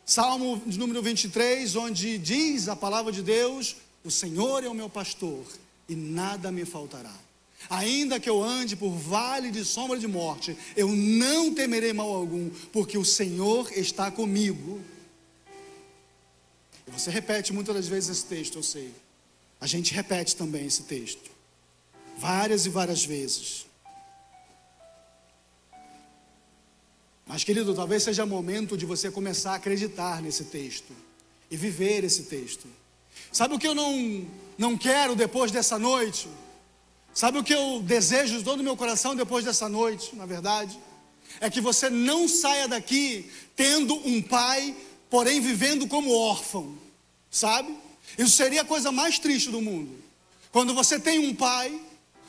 Salmo de número 23, onde diz a palavra de Deus: o Senhor é o meu pastor e nada me faltará. Ainda que eu ande por vale de sombra de morte, eu não temerei mal algum, porque o Senhor está comigo. E você repete muitas das vezes esse texto, eu sei. A gente repete também esse texto, várias e várias vezes. Mas, querido, talvez seja momento de você começar a acreditar nesse texto e viver esse texto. Sabe o que eu não quero depois dessa noite? Sabe o que eu desejo de todo o meu coração depois dessa noite, na verdade? É que você não saia daqui tendo um pai, porém vivendo como órfão, sabe? Isso seria a coisa mais triste do mundo. Quando você tem um pai,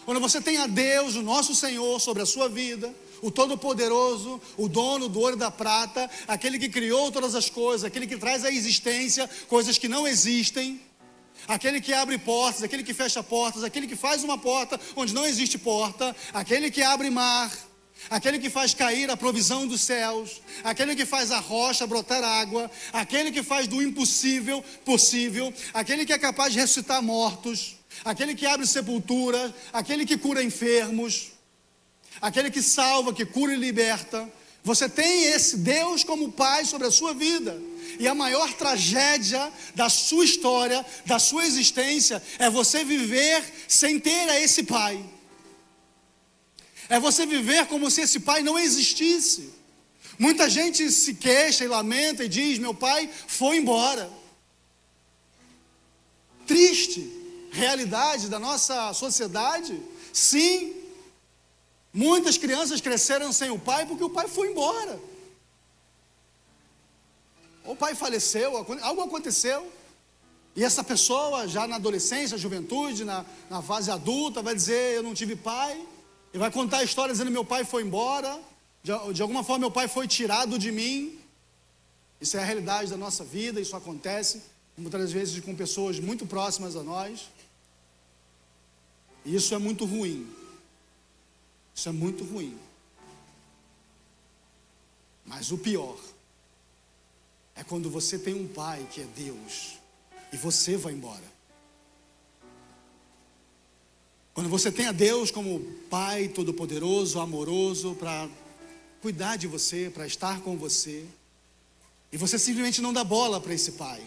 quando você tem a Deus, o nosso Senhor, sobre a sua vida, o Todo-Poderoso, o dono do ouro e da prata, aquele que criou todas as coisas, aquele que traz à existência coisas que não existem, aquele que abre portas, aquele que fecha portas, aquele que faz uma porta onde não existe porta, aquele que abre mar, aquele que faz cair a provisão dos céus, aquele que faz a rocha brotar água, aquele que faz do impossível possível, aquele que é capaz de ressuscitar mortos, aquele que abre sepultura, aquele que cura enfermos, aquele que salva, que cura e liberta. Você tem esse Deus como Pai sobre a sua vida. E a maior tragédia da sua história, da sua existência, é você viver sem ter a esse Pai. É você viver como se esse Pai não existisse. Muita gente se queixa e lamenta e diz: meu pai foi embora. Triste realidade da nossa sociedade. Sim, muitas crianças cresceram sem o pai porque o pai foi embora. O pai faleceu, algo aconteceu. E essa pessoa, já na adolescência, juventude, na fase adulta, vai dizer: eu não tive pai. E vai contar a história dizendo: meu pai foi embora. De alguma forma meu pai foi tirado de mim. Isso é a realidade da nossa vida. Isso acontece muitas vezes com pessoas muito próximas a nós. E isso é muito ruim. Isso é muito ruim. Mas o pior é quando você tem um pai que é Deus e você vai embora. Quando você tem a Deus como Pai todo-poderoso, amoroso, para cuidar de você, para estar com você, e você simplesmente não dá bola para esse Pai.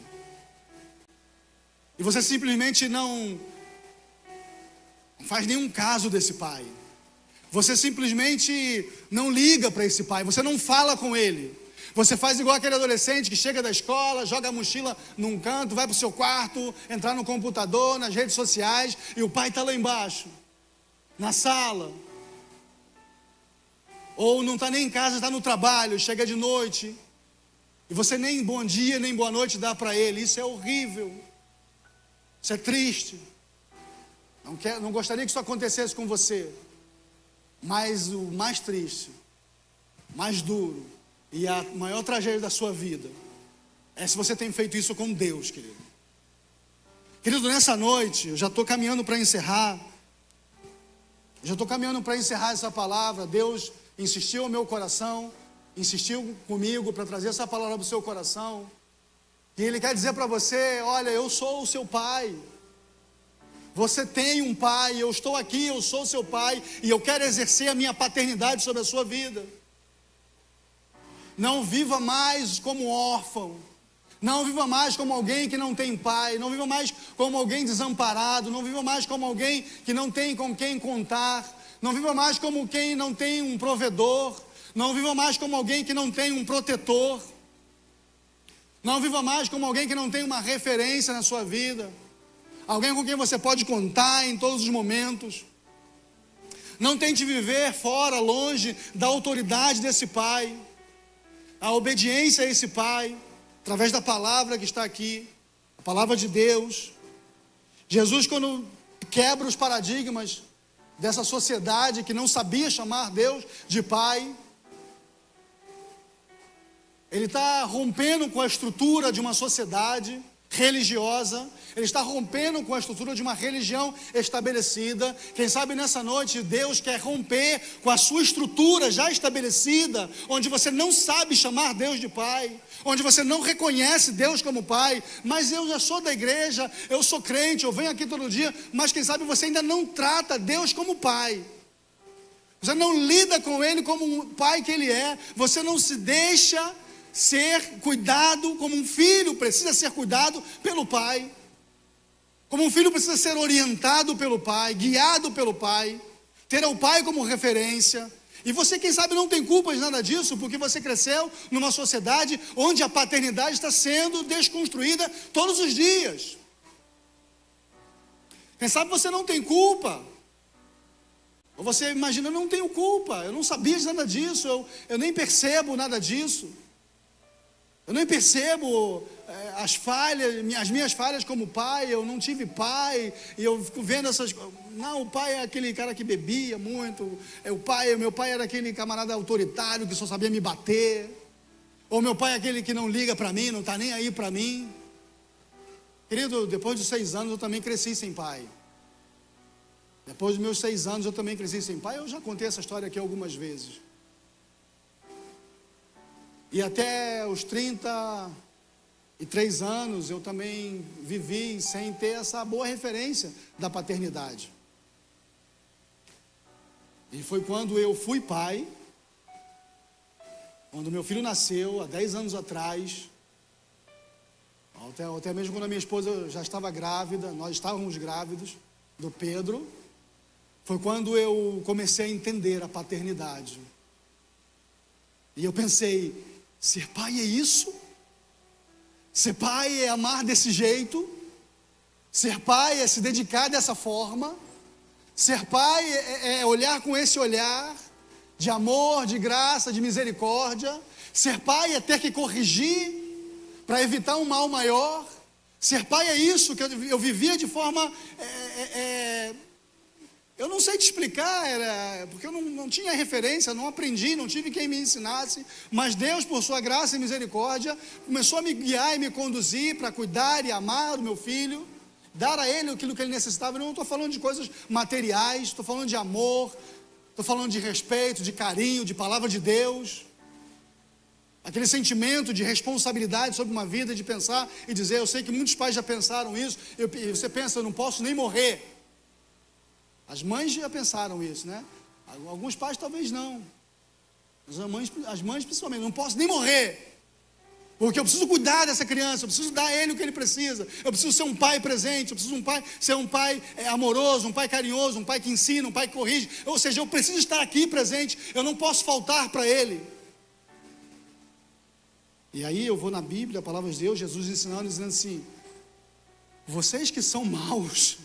E você simplesmente não faz nenhum caso desse Pai. Você simplesmente não liga para esse Pai, você não fala com Ele. Você faz igual aquele adolescente que chega da escola, joga a mochila num canto, vai para o seu quarto, entrar no computador, nas redes sociais, e o pai está lá embaixo, na sala. Ou não está nem em casa, está no trabalho, chega de noite, e você nem bom dia, nem boa noite dá para ele. Isso é horrível, isso é triste. Não gostaria que isso acontecesse com você. Mas o mais triste, mais duro, e a maior tragédia da sua vida é se você tem feito isso com Deus, querido. Querido, nessa noite, eu já estou caminhando para encerrar. Essa palavra. Deus insistiu no meu coração, insistiu comigo para trazer essa palavra para o seu coração. E Ele quer dizer para você: olha, eu sou o seu pai. Você tem um pai, eu estou aqui, eu sou seu pai, e eu quero exercer a minha paternidade sobre a sua vida. Não viva mais como órfão, não viva mais como alguém que não tem pai, não viva mais como alguém desamparado, não viva mais como alguém que não tem com quem contar, não viva mais como quem não tem um provedor, não viva mais como alguém que não tem um protetor, não viva mais como alguém que não tem uma referência na sua vida, alguém com quem você pode contar em todos os momentos. Não tente viver fora, longe da autoridade desse pai, a obediência a esse pai, através da palavra que está aqui, a palavra de Deus. Jesus, quando quebra os paradigmas dessa sociedade que não sabia chamar Deus de pai, Ele está rompendo com a estrutura de uma sociedade religiosa, Ele está rompendo com a estrutura de uma religião estabelecida. Quem sabe nessa noite Deus quer romper com a sua estrutura já estabelecida, onde você não sabe chamar Deus de pai, onde você não reconhece Deus como pai. Mas eu já sou da igreja, eu sou crente, eu venho aqui todo dia, mas quem sabe você ainda não trata Deus como pai, você não lida com Ele como um pai que Ele é, você não se deixa ser cuidado como um filho precisa ser cuidado pelo pai, como um filho precisa ser orientado pelo pai, guiado pelo pai, ter o pai como referência. E você, quem sabe, não tem culpa de nada disso, porque você cresceu numa sociedade onde a paternidade está sendo desconstruída todos os dias. Quem sabe você não tem culpa, ou você imagina: eu não tenho culpa, eu não sabia de nada disso, eu nem percebo nada disso. Eu nem percebo as minhas falhas como pai, eu não tive pai, e eu fico vendo essas coisas. Não, o pai é aquele cara que bebia muito, meu pai era aquele camarada autoritário que só sabia me bater, ou meu pai é aquele que não liga para mim, não está nem aí para mim. Querido, depois de 6 anos eu também cresci sem pai. Depois dos meus 6 anos eu também cresci sem pai. Eu já contei essa história aqui algumas vezes. E até os 33 anos eu também vivi sem ter essa boa referência da paternidade. E foi quando eu fui pai, quando meu filho nasceu, há 10 anos atrás, até mesmo quando a minha esposa já estava grávida, nós estávamos grávidos do Pedro, foi quando eu comecei a entender a paternidade. E eu pensei, ser pai é isso? Ser pai é amar desse jeito? Ser pai é se dedicar dessa forma? Ser pai é olhar com esse olhar de amor, de graça, de misericórdia? Ser pai é ter que corrigir para evitar um mal maior? Ser pai é isso que eu vivia de forma... eu não sei te explicar, porque eu não tinha referência, não aprendi, não tive quem me ensinasse, mas Deus, por sua graça e misericórdia, começou a me guiar e me conduzir para cuidar e amar o meu filho, dar a ele aquilo que ele necessitava. Eu não estou falando de coisas materiais, estou falando de amor, estou falando de respeito, de carinho, de palavra de Deus, aquele sentimento de responsabilidade sobre uma vida, de pensar e dizer, eu sei que muitos pais já pensaram isso, e você pensa, eu não posso nem morrer. As mães já pensaram isso, né? Alguns pais talvez não. As mães principalmente, não posso nem morrer, porque eu preciso cuidar dessa criança, eu preciso dar a ele o que ele precisa, eu preciso ser um pai presente, eu preciso ser um pai amoroso, um pai carinhoso, um pai que ensina, um pai que corrige, ou seja, eu preciso estar aqui presente, eu não posso faltar para ele. E aí eu vou na Bíblia, a palavra de Deus, Jesus ensinando, dizendo assim, vocês que são maus,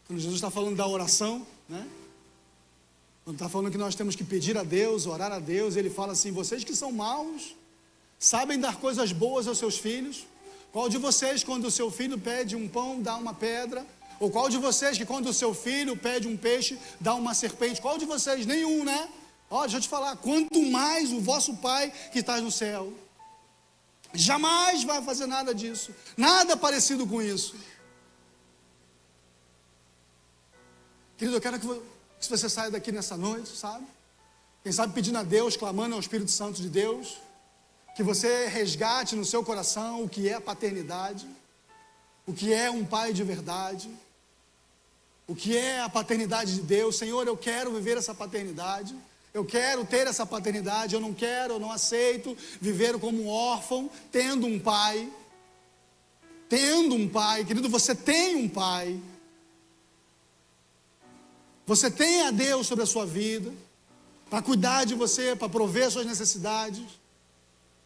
quando Jesus está falando da oração, né? Quando está falando que nós temos que pedir a Deus, orar a Deus, ele fala assim, vocês que são maus, sabem dar coisas boas aos seus filhos? Qual de vocês, quando o seu filho pede um pão, dá uma pedra? Ou qual de vocês que quando o seu filho pede um peixe, dá uma serpente? Qual de vocês? Nenhum, né? Ó, deixa eu te falar, quanto mais o vosso Pai que está no céu, jamais vai fazer nada disso, nada parecido com isso. Querido, eu quero que você saia daqui nessa noite, sabe? Quem sabe pedindo a Deus, clamando ao Espírito Santo de Deus, que você resgate no seu coração o que é a paternidade, o que é um pai de verdade, o que é a paternidade de Deus. Senhor, eu quero viver essa paternidade, eu quero ter essa paternidade, eu não aceito viver como um órfão, tendo um pai, querido, você tem um pai. Você tem a Deus sobre a sua vida, para cuidar de você, para prover suas necessidades.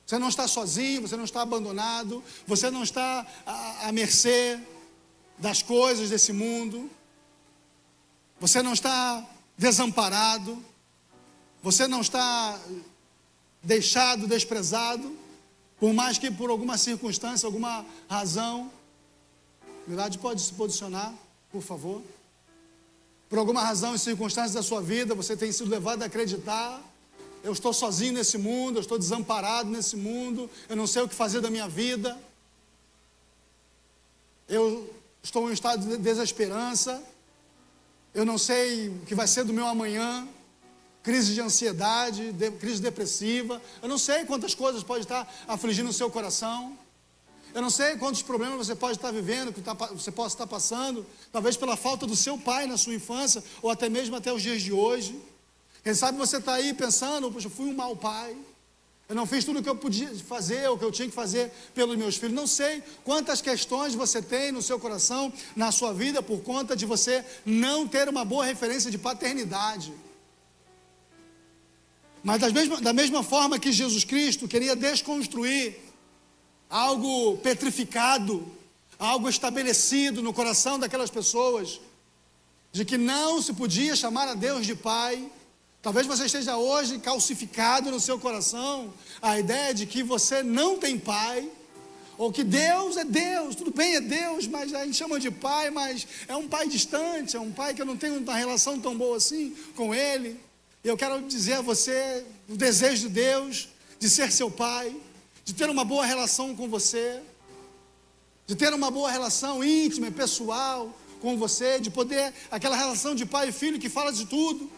Você não está sozinho, você não está abandonado, você não está à mercê das coisas desse mundo. Você não está desamparado, você não está deixado, desprezado, por mais que por alguma circunstância, alguma razão. Milagre, pode se posicionar, por favor. Por alguma razão e circunstâncias da sua vida, você tem sido levado a acreditar, eu estou sozinho nesse mundo, eu estou desamparado nesse mundo, eu não sei o que fazer da minha vida, eu estou em um estado de desesperança, eu não sei o que vai ser do meu amanhã, crise de ansiedade, crise depressiva, eu não sei quantas coisas pode estar afligindo o seu coração. Eu não sei quantos problemas você pode estar vivendo, que você possa estar passando, talvez pela falta do seu pai na sua infância, ou até mesmo até os dias de hoje. Quem sabe você está aí pensando, poxa, eu fui um mau pai, eu não fiz tudo o que eu podia fazer, o que eu tinha que fazer pelos meus filhos. Não sei quantas questões você tem no seu coração, na sua vida, por conta de você não ter uma boa referência de paternidade. Mas da mesma forma que Jesus Cristo queria desconstruir algo petrificado, algo estabelecido no coração daquelas pessoas, de que não se podia chamar a Deus de Pai. Talvez você esteja hoje calcificado no seu coração a ideia de que você não tem pai, ou que Deus é Deus, tudo bem, é Deus, mas a gente chama de pai, mas é um pai distante, é um pai que eu não tenho uma relação tão boa assim com ele. E eu quero dizer a você o desejo de Deus de ser seu pai, de ter uma boa relação com você, de ter uma boa relação íntima e pessoal com você, de poder, aquela relação de pai e filho que fala de tudo,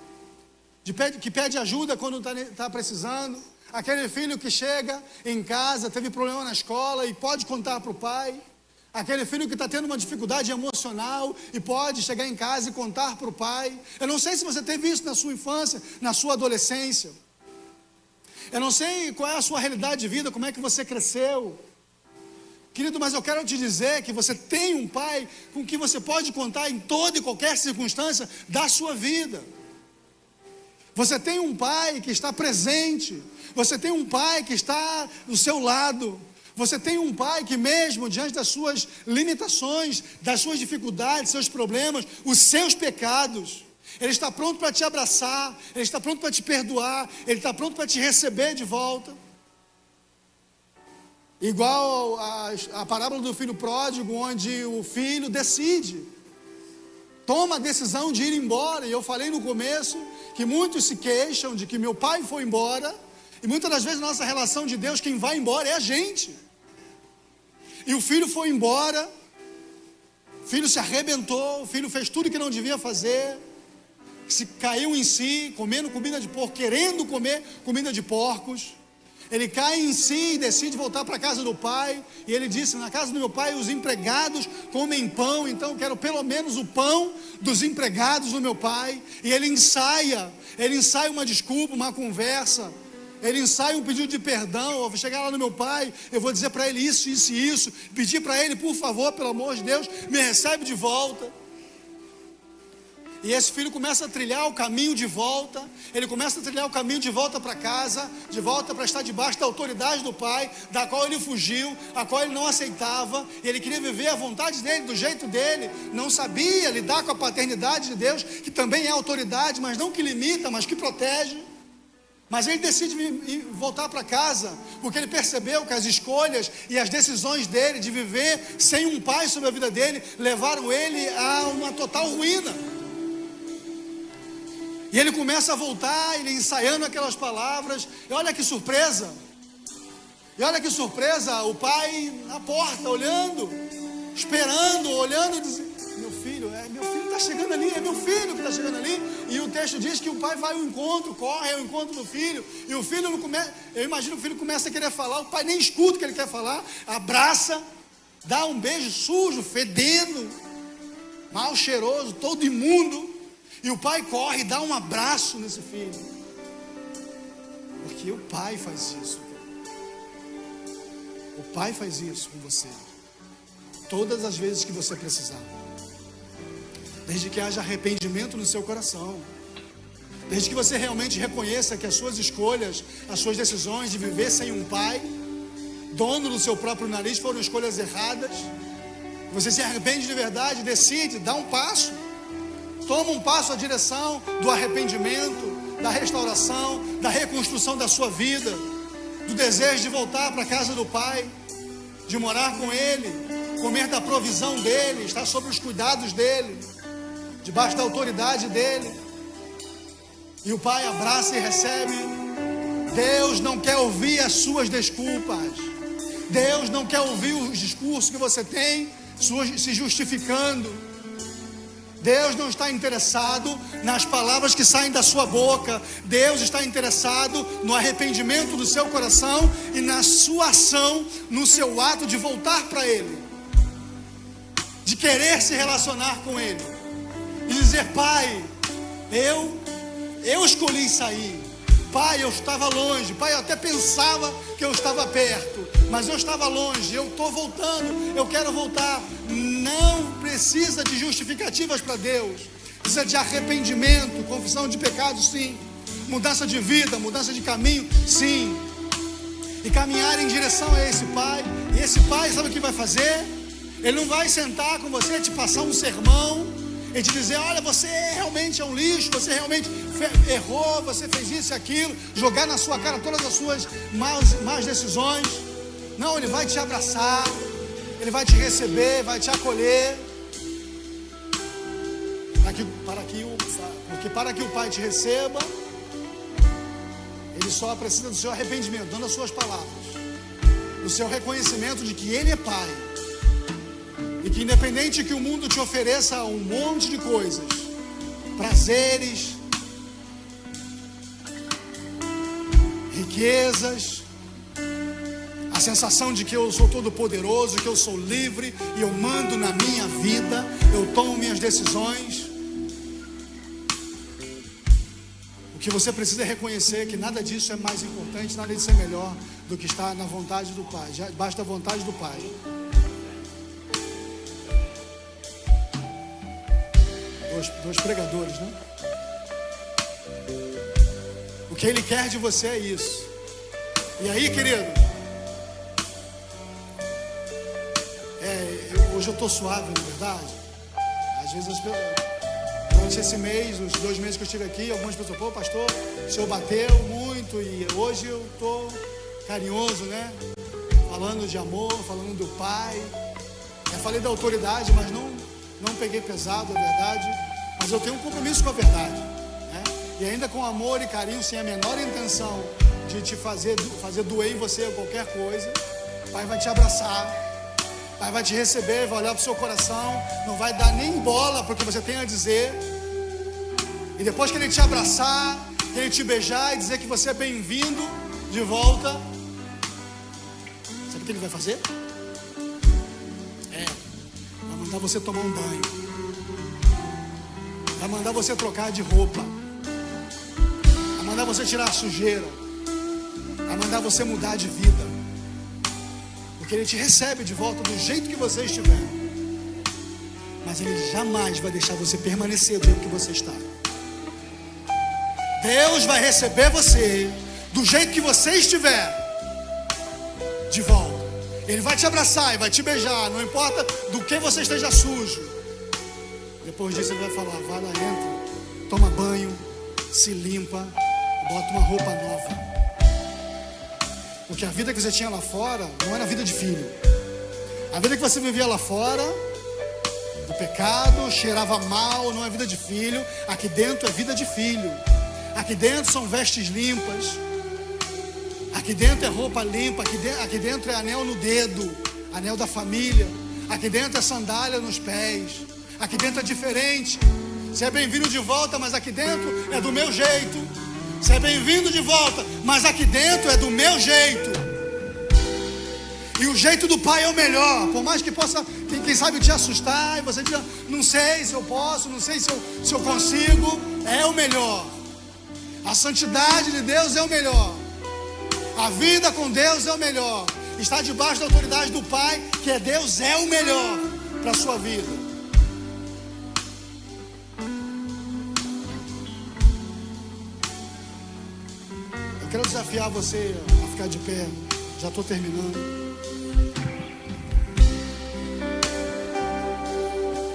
que pede ajuda quando está precisando, aquele filho que chega em casa, teve problema na escola e pode contar para o pai, aquele filho que está tendo uma dificuldade emocional e pode chegar em casa e contar para o pai. Eu não sei se você teve isso na sua infância, na sua adolescência. Eu não sei qual é a sua realidade de vida, como é que você cresceu. Querido, mas eu quero te dizer que você tem um pai com quem você pode contar em toda e qualquer circunstância da sua vida. Você tem um pai que está presente. Você tem um pai que está do seu lado. Você tem um pai que mesmo diante das suas limitações, das suas dificuldades, seus problemas, os seus pecados, Ele está pronto para te abraçar, Ele está pronto para te perdoar, Ele está pronto para te receber de volta. Igual a parábola do filho pródigo, onde o filho decide, toma a decisão de ir embora. E eu falei no começo que muitos se queixam de que meu pai foi embora, e muitas das vezes na nossa relação de Deus, quem vai embora é a gente. E o filho foi embora, o filho se arrebentou, o filho fez tudo que não devia fazer, se caiu em si, comendo comida de porco, querendo comer comida de porcos. Ele cai em si e decide voltar para a casa do pai. E ele disse: na casa do meu pai os empregados comem pão, então eu quero pelo menos o pão dos empregados do meu pai. E ele ensaia uma desculpa, uma conversa. Ele ensaia um pedido de perdão. Eu vou chegar lá no meu pai, eu vou dizer para ele isso, isso e isso, pedir para ele, por favor, pelo amor de Deus, me recebe de volta. E esse filho começa a trilhar o caminho de volta. Ele começa a trilhar o caminho de volta para casa, de volta para estar debaixo da autoridade do pai, da qual ele fugiu, a qual ele não aceitava. E ele queria viver a vontade dele, do jeito dele. Não sabia lidar com a paternidade de Deus, que também é autoridade, mas não que limita, mas que protege. Mas ele decide voltar para casa, porque ele percebeu que as escolhas e as decisões dele de viver sem um pai sobre a vida dele levaram ele a uma total ruína. E ele começa a voltar, ele ensaiando aquelas palavras. E olha que surpresa, o pai na porta, olhando, esperando, olhando, dizendo: meu filho está chegando ali, é meu filho que está chegando ali. E o texto diz que o pai vai ao encontro, corre ao encontro do filho. E o filho não começa, eu imagino que o filho começa a querer falar, o pai nem escuta o que ele quer falar, abraça, dá um beijo sujo, fedendo, mal cheiroso, todo imundo. E o pai corre e dá um abraço nesse filho, porque o pai faz isso. O pai faz isso com você todas as vezes que você precisar, desde que haja arrependimento no seu coração, desde que você realmente reconheça que as suas escolhas, as suas decisões de viver sem um pai, dono do seu próprio nariz, foram escolhas erradas. Você se arrepende de verdade, decide, dá um passo, toma um passo à direção do arrependimento, da restauração, da reconstrução da sua vida, do desejo de voltar para a casa do pai, de morar com ele, comer da provisão dele, estar sob os cuidados dele, debaixo da autoridade dele. E o pai abraça e recebe. Deus não quer ouvir as suas desculpas. Deus não quer ouvir os discursos que você tem se justificando. Deus não está interessado nas palavras que saem da sua boca. Deus está interessado no arrependimento do seu coração e na sua ação, no seu ato de voltar para Ele, de querer se relacionar com Ele, e dizer: pai, eu escolhi sair. Pai, eu estava longe. Pai, eu até pensava que eu estava perto, mas eu estava longe. Eu estou voltando, eu quero voltar. Não precisa de justificativas para Deus. Precisa de arrependimento, confissão de pecado, sim. Mudança de vida, mudança de caminho, sim. E caminhar em direção a esse pai. E esse pai, sabe o que vai fazer? Ele não vai sentar com você, te passar um sermão e te dizer: olha, você realmente é um lixo, você realmente errou, você fez isso e aquilo, jogar na sua cara todas as suas más decisões. Não, ele vai te abraçar, ele vai te receber, vai te acolher, porque para que o pai te receba, ele só precisa do seu arrependimento, dando as suas palavras, do seu reconhecimento de que ele é pai, E que independente que o mundo te ofereça um monte de coisas, prazeres, riquezas, a sensação de que eu sou todo poderoso, que eu sou livre e eu mando na minha vida, eu tomo minhas decisões. O que você precisa é reconhecer que nada disso é mais importante, nada disso é melhor do que estar na vontade do Pai, já basta a vontade do Pai. Dois pregadores, né? O que Ele quer de você é isso. E aí, querido, hoje eu estou suave, na verdade. Às vezes as pessoas, durante esse mês, os 2 meses que eu estive aqui, algumas pessoas, pô, pastor, o senhor bateu muito. E hoje eu estou carinhoso, né? Falando de amor, falando do Pai. Eu falei da autoridade, mas não peguei pesado, é verdade. Mas eu tenho um compromisso com a verdade, né? E ainda com amor e carinho, sem a menor intenção de te fazer doer em você qualquer coisa. O Pai vai te abraçar, o Pai vai te receber, vai olhar para o seu coração, não vai dar nem bola porque você tem a dizer. E depois que Ele te abraçar, que Ele te beijar e dizer que você é bem-vindo de volta, sabe o que Ele vai fazer? Vai mandar você tomar um banho, vai mandar você trocar de roupa, vai mandar você tirar a sujeira, vai mandar você mudar de vida, porque Ele te recebe de volta do jeito que você estiver, mas Ele jamais vai deixar você permanecer do jeito que você está. Deus vai receber você do jeito que você estiver de volta. Ele vai te abraçar e vai te beijar, não importa do que você esteja sujo. Depois disso Ele vai falar, vai lá, entra, toma banho, se limpa, bota uma roupa nova. Porque a vida que você tinha lá fora não era vida de filho. A vida que você vivia lá fora, do pecado, cheirava mal, não é vida de filho. Aqui dentro é vida de filho. Aqui dentro são vestes limpas. Aqui dentro é roupa limpa. Aqui dentro é anel no dedo, anel da família. Aqui dentro é sandália nos pés. Aqui dentro é diferente. Você é bem-vindo de volta, mas aqui dentro é do meu jeito. Você é bem-vindo de volta, mas aqui dentro é do meu jeito. E o jeito do Pai é o melhor. Por mais que possa, quem sabe, te assustar, e você diga, não sei se eu posso, não sei se eu consigo. É o melhor. A santidade de Deus é o melhor. A vida com Deus é o melhor. Estar debaixo da autoridade do Pai, que é Deus, é o melhor para a sua vida. Eu quero desafiar você a ficar de pé. Já estou terminando.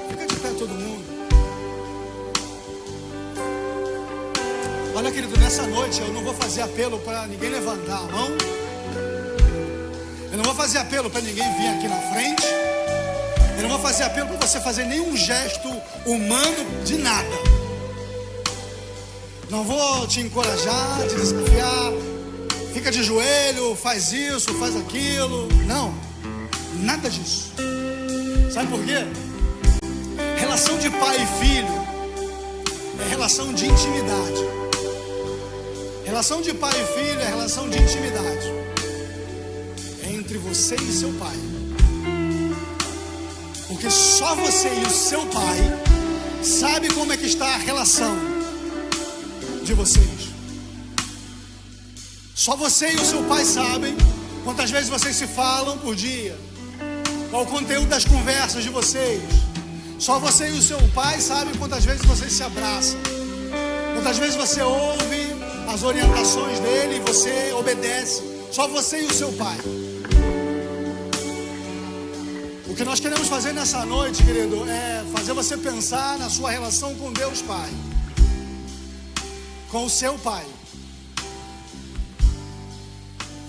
Fica de pé todo mundo. Olha, querido, nessa noite eu não vou fazer apelo para ninguém levantar a mão. Eu não vou fazer apelo para ninguém vir aqui na frente. Eu não vou fazer apelo para você fazer nenhum gesto humano de nada. Não vou te encorajar, te desafiar. Fica de joelho, faz isso, faz aquilo. Não, nada disso. Sabe por quê? Relação de pai e filho é relação de intimidade. Relação de pai e filho é relação de intimidade. É entre você e seu pai. Porque só você e o seu pai sabe como é que está a relação de vocês. Só você e o seu pai sabem quantas vezes vocês se falam por dia, qual o conteúdo das conversas de vocês. Só você e o seu pai sabem quantas vezes vocês se abraçam, quantas vezes você ouve as orientações dele e você obedece. Só você e o seu pai. O que nós queremos fazer nessa noite, querido, é fazer você pensar na sua relação com Deus Pai, com o seu pai.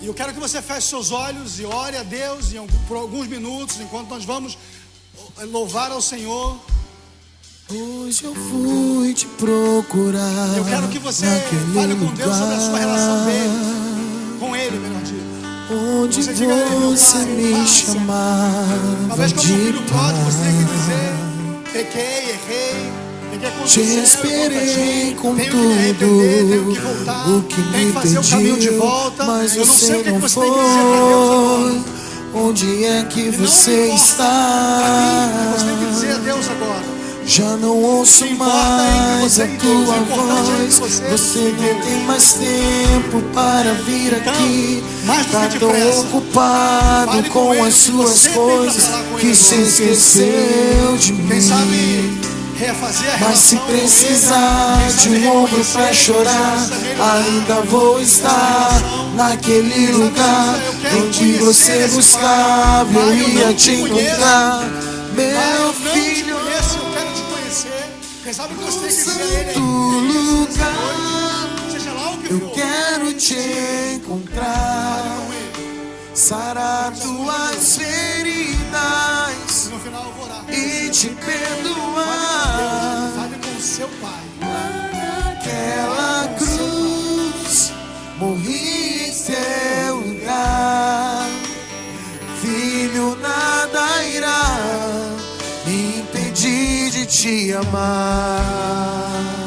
E eu quero que você feche seus olhos e ore a Deus por alguns minutos, enquanto nós vamos louvar ao Senhor. Hoje eu fui te procurar. Eu quero que você fale com Deus sobre a sua relação com Ele, melhor dito. onde Você diga a Ele, meu você Pai, me faça. chamava Talvez como de filho pródigo você tem que pai. dizer: pequei, errei, peguei contra Te o céu, esperei com tenho que me arrepender, tenho que tudo voltar, o que tenho me que fazer o caminho de pediu, volta. mas Eu não sei você o que não você tem que dizer para Deus agora. foi. Onde é que E não você me importa, está? para mim, você tem que dizer a Deus agora. Já não ouço O que importa é entre mais você a e Deus. tua O importante é entre voz. você Você e não Deus. tem mais tempo para vir Então, aqui. mais do Tá que tão depressa, ocupado fale com com Ele as o que suas você tem pra coisas falar com que Ele se agora. esqueceu de Quem mim. sabe refazer a Mas se relação com Ele, precisar quem de sabe um ombro reconhecer pra que chorar, precisa melhorar ainda vou estar naquele lugar em que você buscava, eu ia te encontrar. Meu filho, eu quero te conhecer. Quem sabe que você tem que dizer a Ele, santo lugar, seja lá o que eu for, quero te encontrar, com Ele. sarar tuas feridas No final eu vou orar. e te Fale perdoar. com o seu Pai. Naquela cruz morri em seu lugar. Filho, nada irá me impedir de te amar.